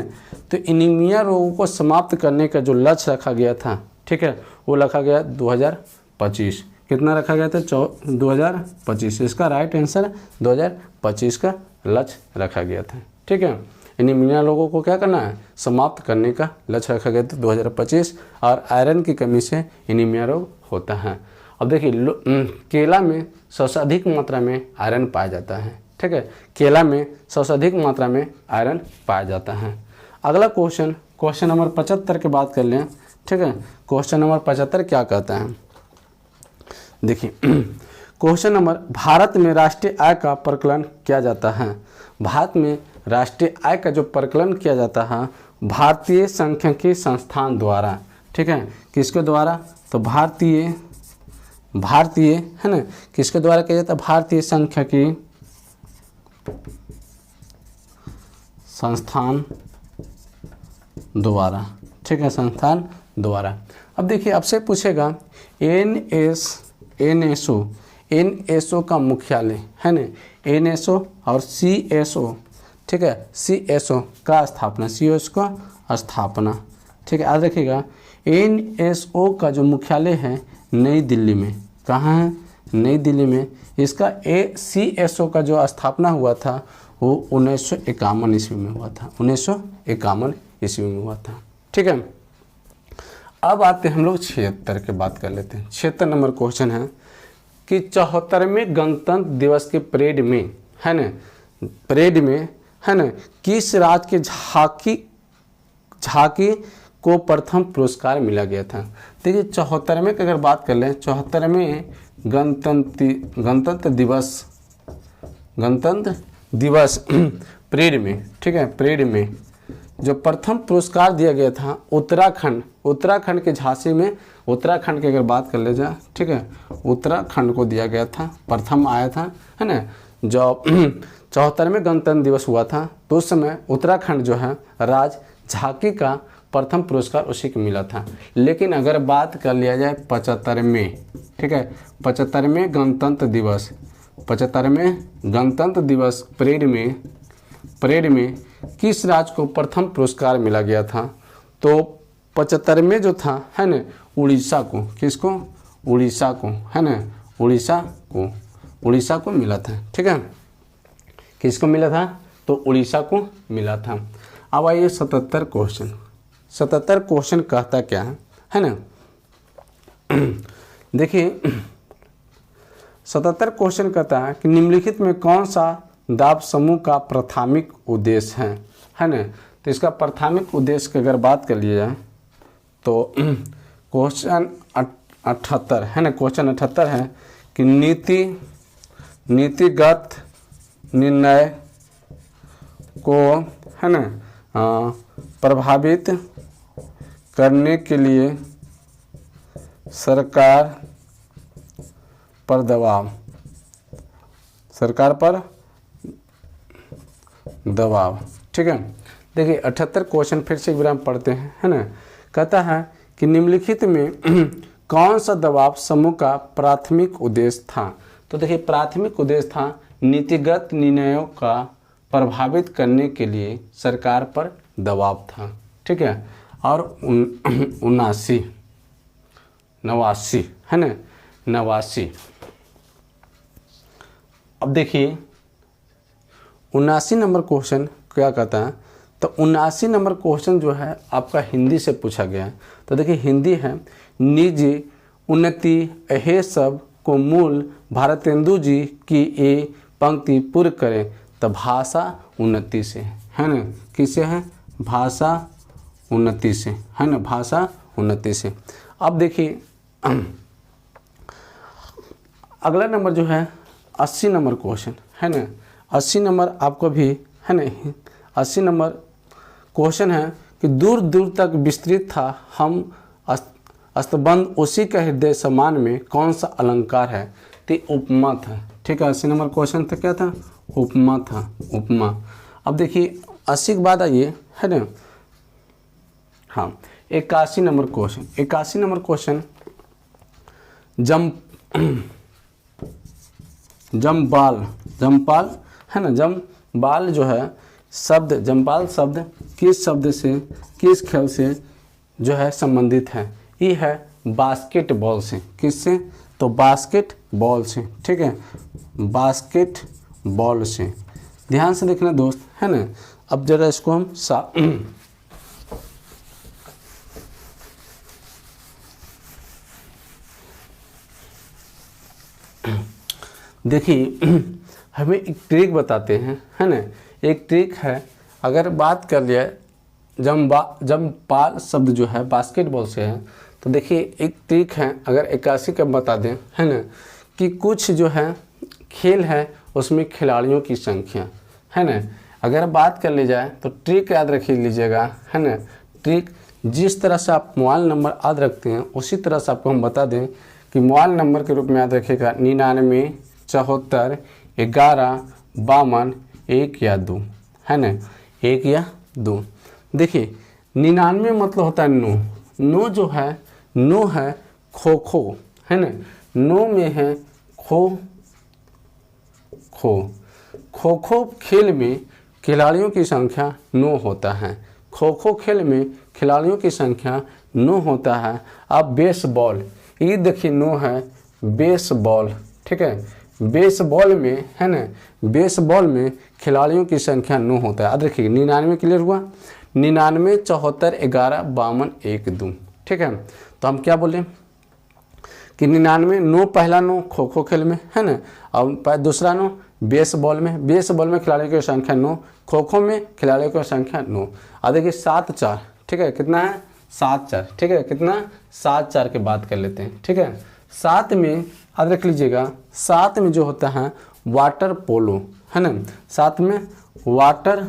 तो एनीमिया रोग को समाप्त करने का जो लक्ष्य रखा गया था, ठीक है, वो रखा गया 2025। कितना रखा गया था, 2025। इसका राइट आंसर 2025 का लक्ष्य रखा गया था। ठीक है, एनीमिया लोगों को क्या करना है, समाप्त करने का लक्ष्य रखा गया था 2025, और आयरन की कमी से एनीमिया रोग होता है। अब देखिए केला में सबसे अधिक मात्रा में आयरन पाया जाता है, ठीक है, केला में सबसे अधिक मात्रा में आयरन पाया जाता है। अगला क्वेश्चन नंबर 75 की बात कर लें, ठीक है। क्वेश्चन नंबर 75 क्या कहता है, देखिए क्वेश्चन नंबर, भारत में राष्ट्रीय आय का प्रकलन किया जाता है। भारत में राष्ट्रीय आय का जो प्रकलन किया जाता है भारतीय सांख्यिकी संस्थान द्वारा, ठीक है, किसके द्वारा, तो भारतीय, है ना, किसके द्वारा किया जाता है, भारतीय सांख्यिकी संस्थान द्वारा, ठीक है, संस्थान द्वारा। अब देखिए आपसे पूछेगा एनएसओ का मुख्यालय, है ना, एनएसओ और सीएसओ, ठीक है, सीएसओ का स्थापना, सीएसओ का स्थापना, ठीक है, याद रखिएगा एनएसओ का जो मुख्यालय है नई दिल्ली में, कहाँ है, नई दिल्ली में। इसका सीएसओ का जो स्थापना हुआ था वो 1951 ईस्वी में हुआ था, 1951 ईस्वी में हुआ था। ठीक है, अब आते हैं हम लोग 76 की बात कर लेते हैं। 76 नंबर क्वेश्चन है कि 74वें गणतंत्र दिवस के परेड में, है ना, परेड में है ना, किस राज्य के झांकी को प्रथम पुरस्कार मिला गया था। देखिए 74वें की अगर बात कर लें, 74वें गणतंत्र दिवस परेड में, ठीक है, परेड में जो प्रथम पुरस्कार दिया गया था उत्तराखंड के झांसी में, उत्तराखंड की अगर बात कर ले जाए, ठीक है, उत्तराखंड को दिया गया था, प्रथम आया था, है ना। जो 74वें गणतंत्र दिवस हुआ था तो उस समय उत्तराखंड जो है राज्य झांकी का प्रथम पुरस्कार उसी को मिला था। लेकिन अगर बात कर लिया जाए 75वें, ठीक है, 75वें गणतंत्र दिवस परेड में किस राज्य को प्रथम पुरस्कार मिला गया था, तो 75वें जो था, है ना, उड़ीसा को, किसको, उड़ीसा को, है ना, उड़ीसा को मिला था, ठीक है, किसको मिला था, तो उड़ीसा को मिला था। अब आइए 77 क्वेश्चन कहता क्या है ना। देखिए 77 क्वेश्चन कहता है कि निम्नलिखित में कौन सा दाब समूह का प्राथमिक उद्देश्य है ना। तो इसका प्राथमिक उद्देश्य की अगर बात कर लिया जाए तो क्वेश्चन 78 है ना, क्वेश्चन 78 है कि नीतिगत निर्णय को, है ना, प्रभावित करने के लिए सरकार पर दबाव, ठीक है। देखिए 78 क्वेश्चन फिर से एक बार हम पढ़ते हैं, है ना। कहता है कि निम्नलिखित में कौन सा दबाव समूह का प्राथमिक उद्देश्य था। तो देखिए प्राथमिक उद्देश्य था नीतिगत निर्णयों का प्रभावित करने के लिए सरकार पर दबाव था, ठीक है। और 89 है ना, 89। अब देखिए 79 नंबर क्वेश्चन क्या कहता है, तो 79 नंबर क्वेश्चन जो है आपका हिंदी से पूछा गया है। तो देखिए हिंदी है, निजी उन्नति अहे सब को मूल भारतेंदु जी की ये पंक्ति पूर्ण करें, तो भाषा उन्नति से, है ना, किससे है, भाषा उन्नति से, है ना, भाषा उन्नति से। अब देखिए अगला नंबर जो है 80 नंबर क्वेश्चन, है ना। 80 नंबर आपको भी, है ना, 80 नंबर क्वेश्चन है कि दूर दूर तक विस्तृत था हम स्तबंध उसी का हृदय समान में कौन सा अलंकार है, तो उपमा था, ठीक है। 80 नंबर क्वेश्चन था, क्या था, उपमा था, उपमा। अब देखिए 80 के बाद आइए, है ना, हाँ 81 नंबर क्वेश्चन, 81 नंबर क्वेश्चन जमपाल, है ना, जमपाल जो है शब्द, जमपाल शब्द किस शब्द से, किस खेल से जो है संबंधित है, ये है बास्केटबॉल से, किससे, तो बास्केटबॉल से, ठीक है, बास्केटबॉल से। ध्यान से देखना दोस्त, है ना। अब जरा इसको हम देखिए हमें एक ट्रिक बताते हैं, है ना। एक ट्रिक है, अगर बात कर लिया जमपाल शब्द जो है बास्केटबॉल से है, तो देखिए एक ट्रिक है, अगर 81 का बता दें, है ना, कि कुछ जो है खेल है उसमें खिलाड़ियों की संख्या, है ना। अगर बात कर ली जाए तो ट्रिक याद रख लीजिएगा, है ना। ट्रिक जिस तरह से आप मोबाइल नंबर याद रखते हैं उसी तरह से आपको हम बता दें कि मोबाइल नंबर के रूप में याद रखिएगा 99 74 11 52 1 या 2, है ना, 1 या 2। देखिए 99 मतलब होता है 9, 9 जो है, 9 है खो खो, है ना, 9 में है खो खो खेल में खिलाड़ियों की संख्या 9 होता है, खो खो खेल में खिलाड़ियों की संख्या 9 होता है। अब बेसबॉल, ये देखिए 9 है बेसबॉल, ठीक है, बेसबॉल में, है ना, बेसबॉल में खिलाड़ियों की संख्या 9 होता है। याद रखिए 99 क्लियर हुआ, 99 74 11 52 1 2, ठीक है। तो हम क्या बोले कि 99 9 पहला 9 खो खो खेल में, है ना, और दूसरा 9 बेसबॉल में खिलाड़ियों की संख्या 9, खो खो में खिलाड़ियों की संख्या 9। अब देखिए 7-4, ठीक है, कितना है 7-4, ठीक है, कितना 7-4 की बात कर लेते हैं, ठीक है। 7 में याद रख लीजिएगा, 7 में जो होता है वाटर पोलो, है ना, 7 में वाटर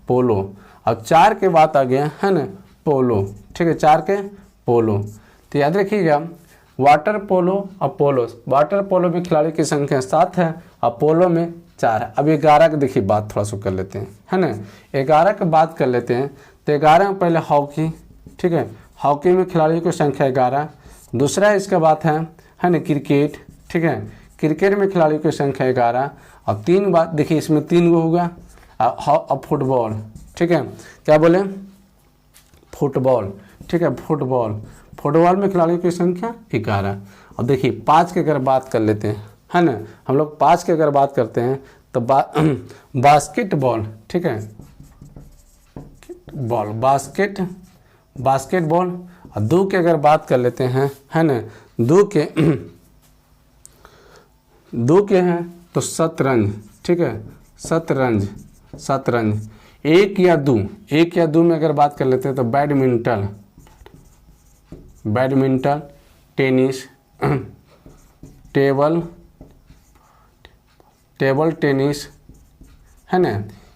पोलो। अब 4 के बाद आ गया है ना पोलो, ठीक है, 4 के पोलो। तो याद रखिएगा वाटर पोलो और पोलो, वाटर पोलो में खिलाड़ी की संख्या 7 है और पोलो में 4 है। अब 11 की देखिए बात थोड़ा सा कर लेते हैं, है ना, 11 की बात कर लेते हैं। तो 11 में पहले हॉकी, ठीक है, हॉकी में खिलाड़ियों की संख्या 11। दूसरा इसका बात है ना क्रिकेट, ठीक है, क्रिकेट में खिलाड़ियों की संख्या 11। और 3 बात देखिए इसमें 3 गो होगा। अब फुटबॉल, ठीक है, क्या बोले फुटबॉल, ठीक है, फुटबॉल में खिलाड़ियों की संख्या 11। और देखिए 5 की अगर बात कर लेते हैं, है ना, हम लोग 5 की अगर बात करते हैं तो बास्केटबॉल, ठीक है, बास्केटबॉल। और 2 की अगर बात कर लेते हैं, है ना, 2 के हैं तो शतरंज, ठीक है, शतरंज। 1 या 2 में अगर बात कर लेते हैं तो बैडमिंटन, टेनिस, टेबल टेनिस, है ना,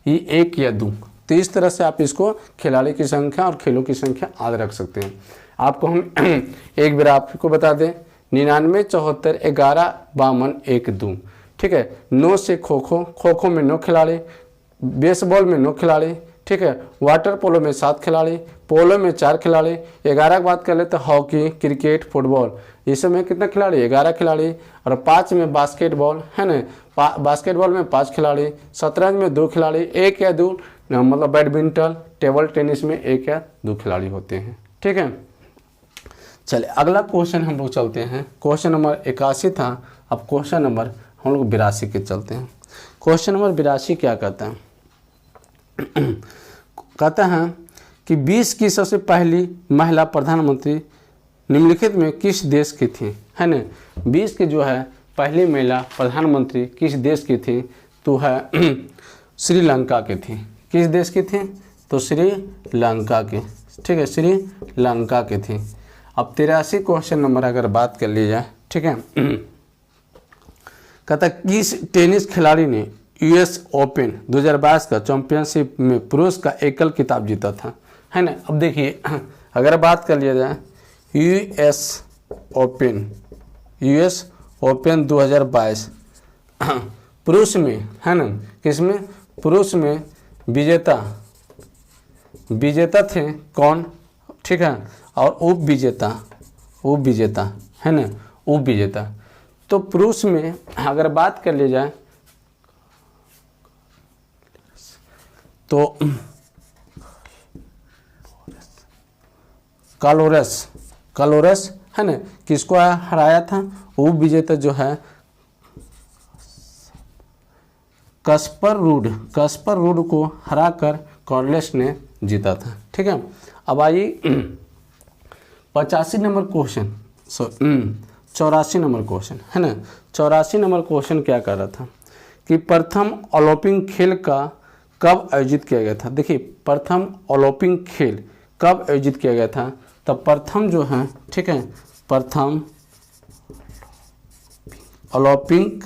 ये 1 या 2। तो इस तरह से आप इसको खिलाड़ी की संख्या और खेलों की संख्या याद रख सकते हैं। आपको हम एक बार आपको बता दें 99, 74, 11, 52, 1, 2, ठीक है। 9 से खो खो में 9 खिलाड़ी, बेसबॉल में 9 खिलाड़ी, ठीक है, वाटर पोलो में 7 खिलाड़ी, पोलो में 4 खिलाड़ी। 11 की बात कर ले तो हॉकी, क्रिकेट, फुटबॉल, इस में कितना खिलाड़ी 11 खिलाड़ी। और 5 में बास्केटबॉल, है ना, बास्केटबॉल में 5 खिलाड़ी। शतरंज में 2 खिलाड़ी, 1 या 2, मतलब बैडमिंटन, टेबल टेनिस में 1 या 2 खिलाड़ी होते हैं, ठीक है। चलिए अगला क्वेश्चन हम लोग चलते हैं। क्वेश्चन नंबर 81 था, अब क्वेश्चन नंबर हम लोग 82 के चलते हैं। क्वेश्चन नंबर 82 क्या कहता है कहता है कि 20 की सबसे पहली महिला प्रधानमंत्री निम्नलिखित में किस देश की थी, है ना। 20 की जो है पहली महिला प्रधानमंत्री किस देश की थी, तो है श्रीलंका की थी। किस देश की थी, तो श्रीलंका की, ठीक है, श्रीलंका की थी। अब 83 क्वेश्चन नंबर अगर बात कर ली जाए, ठीक है, कहता किस टेनिस खिलाड़ी ने यूएस ओपन 2022 का चैंपियनशिप में पुरुष का एकल खिताब जीता था, है ना। अब देखिए अगर बात कर लिया जाए यूएस ओपन 2022 पुरुष में, है ना, किसमें पुरुष में विजेता थे कौन, ठीक है, और उप विजेता, है ना, उप विजेता। तो पुरुष में अगर बात कर ली जाए तो कालोरस, है ना, किसको हराया था, उप विजेता जो है कस्पर रूड को हराकर कार्लोस ने जीता था, ठीक है। अब आइए 85 नंबर क्वेश्चन, 84 नंबर क्वेश्चन, है ना। 84 नंबर क्वेश्चन क्या कर रहा था कि प्रथम ओलंपिक खेल का कब आयोजित किया गया था। देखिए प्रथम ओलंपिक खेल कब आयोजित किया गया था, तो प्रथम जो है, ठीक है, प्रथम ओलंपिक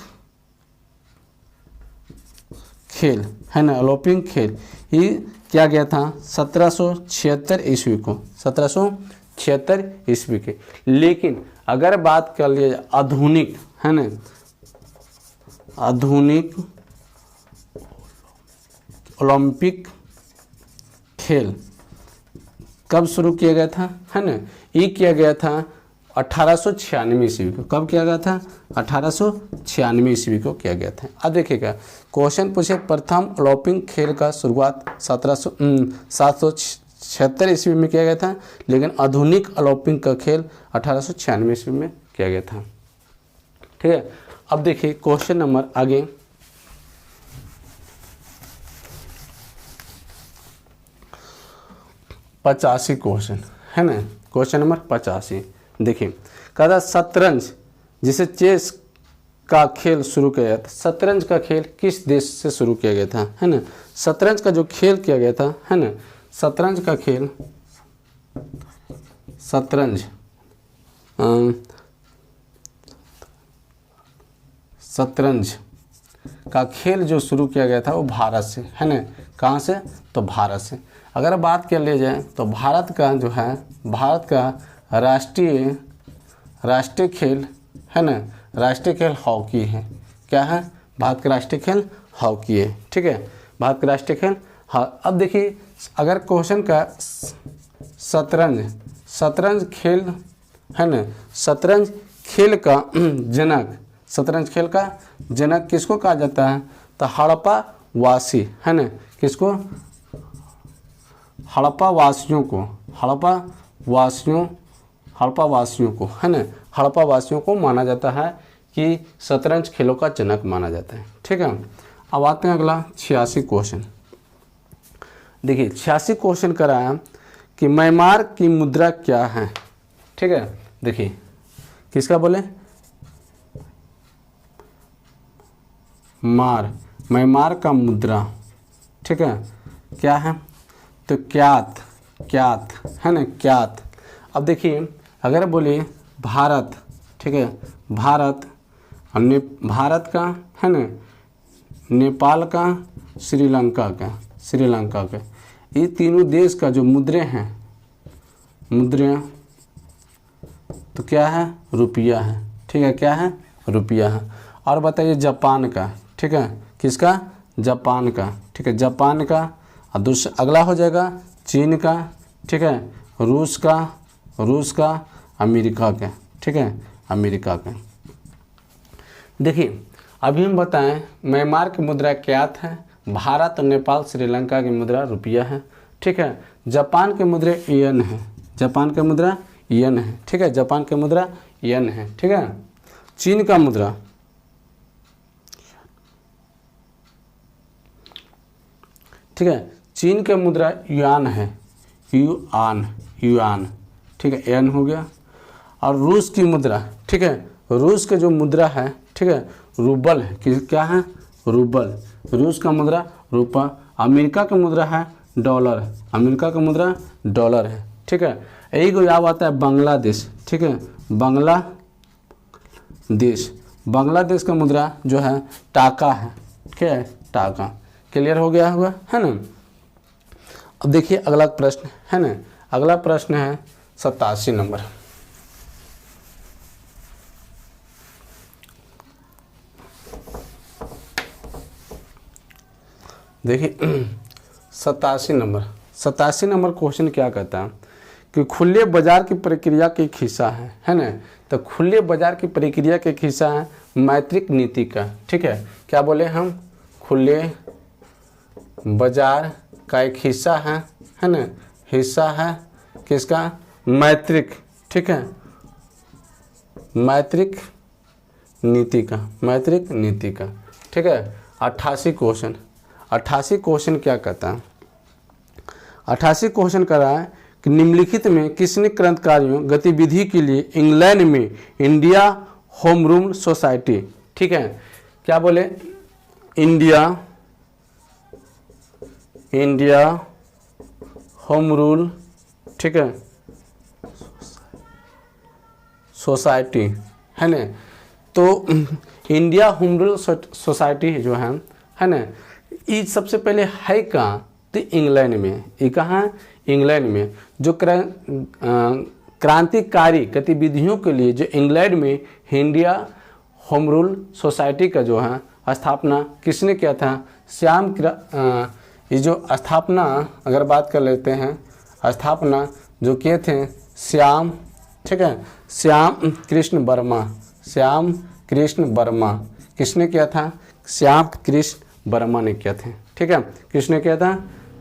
खेल, है ना, ओलंपिक खेल ये किया गया था 1776 ईस्वी को, 1776 ईस्वी के। लेकिन अगर बात कर लिया जाए आधुनिक, है ना, आधुनिक ओलंपिक खेल कब शुरू किया गया था, है ना, ये किया गया था 1896 ईस्वी को। कब किया गया था, 1896 ईस्वी को किया गया था। अब देखिएगा क्वेश्चन पूछे प्रथम ओलंपिक खेल का शुरुआत 776 ईस्वी में किया गया था, लेकिन आधुनिक ओलंपिक का खेल 1896 ईस्वी में किया गया था, ठीक है। अब देखिए क्वेश्चन नंबर आगे 85 क्वेश्चन, है ना, क्वेश्चन नंबर 85। देखिए कहता शतरंज जिसे चेस का खेल शुरू किया गया था? शतरंज का खेल किस देश से शुरू किया गया था, है ना? शतरंज का जो खेल किया गया था, है ना, शतरंज का खेल, शतरंज शतरंज का खेल जो शुरू किया गया था वो भारत से, है ना? कहाँ से? तो भारत से। अगर बात कर ली जाए तो भारत का जो है, भारत का राष्ट्रीय खेल, है ना, राष्ट्रीय खेल हॉकी है। क्या है? भारत का राष्ट्रीय खेल हॉकी है, ठीक है, भारत का राष्ट्रीय खेल। हाँ, अब देखिए अगर क्वेश्चन का शतरंज खेल, है ना, शतरंज खेल का जनक, शतरंज खेल का जनक किसको कहा जाता है? तो हड़प्पा वासी, है ना, किसको? हड़प्पा वासियों को, हड़प्पा वासियों को, है ना, हड़प्पा वासियों को माना जाता है कि शतरंज खेलों का जनक माना जाता है, ठीक है। अब आते हैं अगला 86 क्वेश्चन। देखिए 86 क्वेश्चन कराया कि म्यांमार की मुद्रा क्या है, ठीक है। देखिए किसका बोले? म्यांमार का मुद्रा, ठीक है, क्या है? तो क्यात, है ना, क्यात। अब देखिए अगर बोले भारत, ठीक है, भारत का, है ना, नेपाल का, श्रीलंका का, ये तीनों देश का जो मुद्रे हैं, मुद्रा तो क्या है? रुपया है, ठीक है, क्या है? रुपया है। और बताइए जापान का, ठीक है, किसका? जापान का, ठीक है, जापान का। और दूसरा अगला हो जाएगा चीन का, ठीक है, रूस का, अमेरिका का, ठीक है, अमेरिका का। देखिए अभी हम बताएं म्यांमार की मुद्रा क्यात है, भारत और नेपाल श्रीलंका की मुद्रा रुपया है, ठीक है। जापान की मुद्रा येन है, जापान की मुद्रा येन है, ठीक है, जापान की मुद्रा येन है, ठीक है। चीन का मुद्रा, ठीक है, चीन का मुद्रा युआन है, युआन, ठीक है, एन हो गया। और रूस की मुद्रा, ठीक है, रूस का जो मुद्रा है, ठीक है, रूबल है, क्या है? रूबल, रूस का मुद्रा रूपा। अमेरिका का मुद्रा है डॉलर, अमेरिका का मुद्रा डॉलर है, ठीक है। यही को याद आता है बांग्लादेश, ठीक है, बांग्लादेश का मुद्रा जो है टाका है, क्या है? टाका। क्लियर हो गया होगा, है ना। अब देखिए अगला प्रश्न, है ना, अगला प्रश्न है 87 नंबर। देखिए 87 नंबर क्वेश्चन क्या कहता है कि खुले बाजार की प्रक्रिया के एक हिस्सा है ना। तो खुले बाजार की प्रक्रिया के एक हिस्सा है मैत्रिक नीति का, ठीक है। क्या बोले हम? खुले बाजार का एक हिस्सा है ना, हिस्सा है किसका? मैत्रिक, ठीक है, मैत्रिक नीति का, ठीक है। 88 क्वेश्चन क्या कहता है? 88 क्वेश्चन कर रहा है कि निम्नलिखित में किसने क्रांतिकारियों गतिविधि के लिए इंग्लैंड में इंडिया होम रूल सोसाइटी, ठीक है, क्या बोले? इंडिया होम रूल, ठीक है, सोसाइटी, है ना। तो इंडिया होम रूल सोसाइटी जो है ना, ये सबसे पहले है कहाँ? तो इंग्लैंड में। ये कहाँ है? इंग्लैंड में। जो क्रांतिकारी गतिविधियों के लिए जो इंग्लैंड में इंडिया होम रूल सोसाइटी का जो है स्थापना किसने किया था? ये जो स्थापना अगर बात कर लेते हैं, स्थापना जो किए थे श्याम, ठीक है, श्याम कृष्ण वर्मा, किसने किया था? श्याम कृष्ण वर्मा ने किया था, ठीक है। किसने किया था?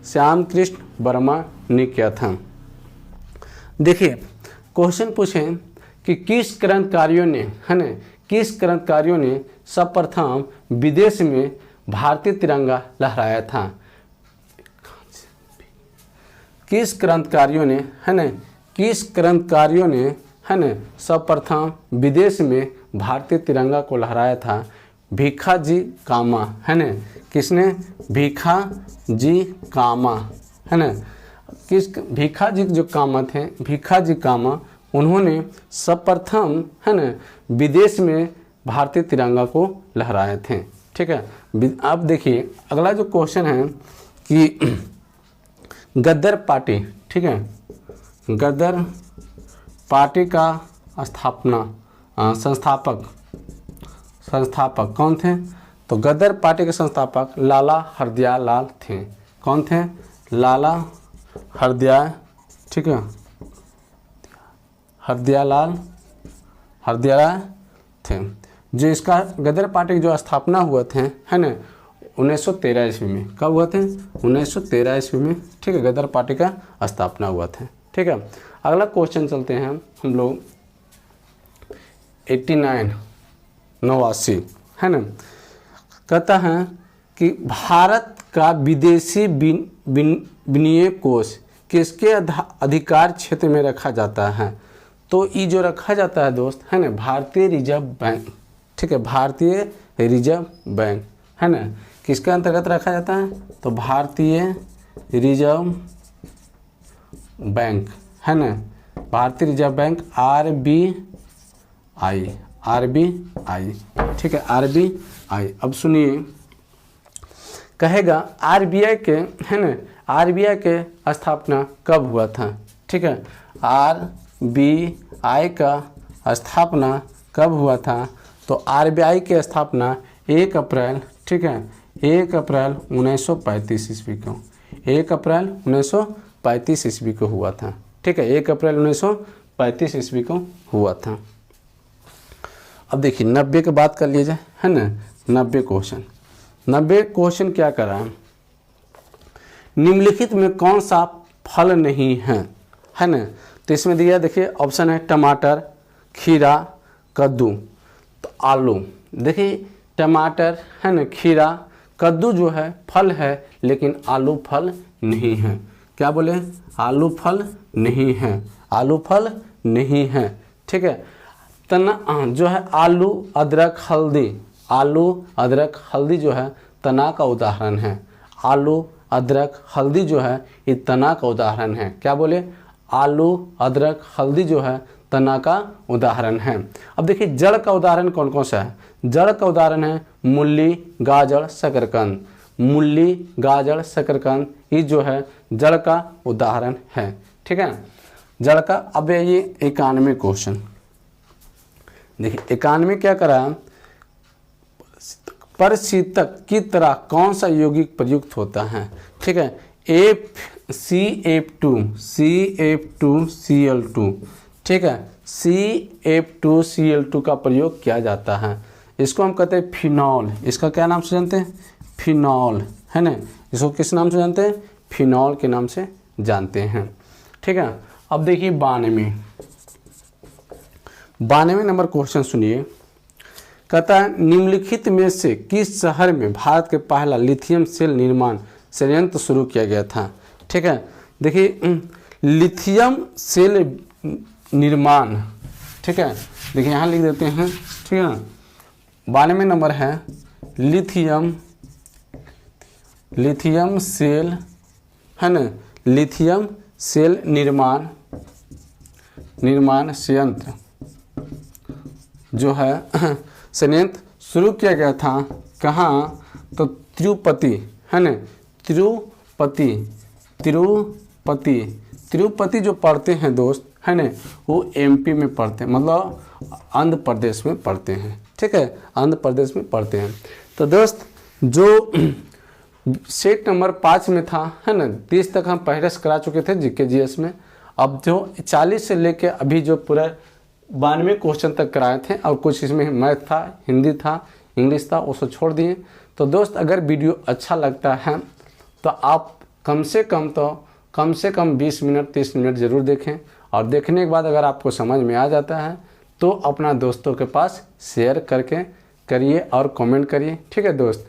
श्याम कृष्ण वर्मा ने किया था। देखिए क्वेश्चन पूछे कि किस क्रांतिकारियों ने, है ना, किस क्रांतिकारियों ने सर्वप्रथम विदेश में भारतीय तिरंगा लहराया था? किस क्रांतिकारियों ने, है ना, किस क्रांतिकारियों ने, है ना, सर्वप्रथम विदेश में भारतीय तिरंगा को लहराया था? भीखा जी कामा, है ना। किसने? भीखा जी कामा, है ना। किस भीखा जी जो कामा थे, भीखा जी कामा, उन्होंने सर्वप्रथम, है ना, विदेश में भारतीय तिरंगा को लहराए थे। ठीक है। अब देखिए अगला जो क्वेश्चन है कि गदर पार्टी, ठीक है, गदर पार्टी का संस्थापक कौन थे? तो गदर पार्टी के संस्थापक लाला हरदयालाल थे। कौन थे? लाला हरदयाल, ठीक है, हरदयालाल थे। जो इसका गदर पार्टी की जो स्थापना हुए थे, है ना, 1913 ईस्वी में। कब हुआ थे? 1913 ईस्वी में। ठीक है, गदर पार्टी का स्थापना हुआ था। ठीक है। अगला क्वेश्चन चलते हैं हम लोग 89 है ना। कहता है कि भारत का विदेशी विनियोग कोष किसके अधिकार क्षेत्र में रखा जाता है? तो ये जो रखा जाता है दोस्त, है ना, भारतीय रिजर्व बैंक। ठीक है, भारतीय रिजर्व बैंक, है ना, किसके अंतर्गत रखा जाता है? तो भारतीय रिजर्व बैंक, है ना, भारतीय रिजर्व बैंक, आरबीआई। ठीक है, आरबीआई। अब सुनिए, कहेगा आरबीआई के, है ना, आरबीआई के स्थापना कब हुआ था? ठीक है, आरबीआई का स्थापना कब हुआ था? तो आरबीआई की स्थापना 1 अप्रैल, ठीक है, 1 अप्रैल 1935 ईस्वी को, 1 अप्रैल 1935 ईस्वी को हुआ था। ठीक है, 1 अप्रैल 1935 ईस्वी को हुआ था। अब देखिए 90 की बात कर लीजिए, है ना। 90 क्वेश्चन क्या कर रहा है? निम्नलिखित में कौन सा फल नहीं है, है ना। तो इसमें दिया, देखिए ऑप्शन है टमाटर, खीरा, कद्दू, तो आलू। देखिए टमाटर, है ना, खीरा, कद्दू जो है फल है, लेकिन आलू फल नहीं है। क्या बोले? आलू फल नहीं है, आलू फल नहीं है। ठीक है। तना जो है आलू, अदरक, हल्दी, आलू, अदरक, हल्दी जो है तना का उदाहरण है। आलू, अदरक, हल्दी जो है ये तना का उदाहरण है। क्या बोले? आलू, अदरक, हल्दी जो है तना का उदाहरण है। अब देखिए जड़ का उदाहरण कौन कौन सा है? जड़ का उदाहरण है मूली, गाजर, शकरकंद। मूली, गाजर, शकरकंद, ये जो है जड़ का उदाहरण है। ठीक है, जड़ का। अब ये 91 क्वेश्चन देखिए, 91 क्या करा? परशीतक की तरह कौन सा यौगिक प्रयुक्त होता है? ठीक है, CF2Cl2। ठीक है, CF2Cl2 का प्रयोग किया जाता है। इसको हम कहते हैं फिनॉल। इसका क्या नाम से जानते हैं? फिनॉल, है ना। इसको किस नाम से जानते हैं? फिनॉल के नाम से जानते हैं। ठीक है। अब देखिए 92 नंबर क्वेश्चन सुनिए। कहता है निम्नलिखित में से किस शहर में भारत के पहला लिथियम सेल निर्माण संयंत्र शुरू किया गया था? ठीक है, देखिए लिथियम सेल निर्माण, ठीक है, देखिए यहाँ लिख देते हैं। ठीक है, 92 नंबर है लिथियम सेल, है ना, लिथियम सेल निर्माण संयंत्र जो है संयंत्र शुरू किया गया था। कहाँ? तो तिरुपति, है ना, तिरुपति जो पढ़ते हैं दोस्त, है ना, वो एमपी में पढ़ते हैं, मतलब आंध्र प्रदेश में पढ़ते हैं। ठीक है, आंध्र प्रदेश में पढ़ते हैं। तो दोस्त जो सेट नंबर 5 में था, है ना, 30 तक हम पहले से करा चुके थे जीके जीएस में। अब जो 40 से लेके अभी जो पूरा 92 क्वेश्चन तक कराए थे, और कुछ इसमें मैथ था, हिंदी था, इंग्लिश था, उसको छोड़ दिए। तो दोस्त अगर वीडियो अच्छा लगता है तो आप कम से कम 20 मिनट 30 मिनट ज़रूर देखें, और देखने के बाद अगर आपको समझ में आ जाता है तो अपना दोस्तों के पास शेयर करिए और कमेंट करिए। ठीक है दोस्त।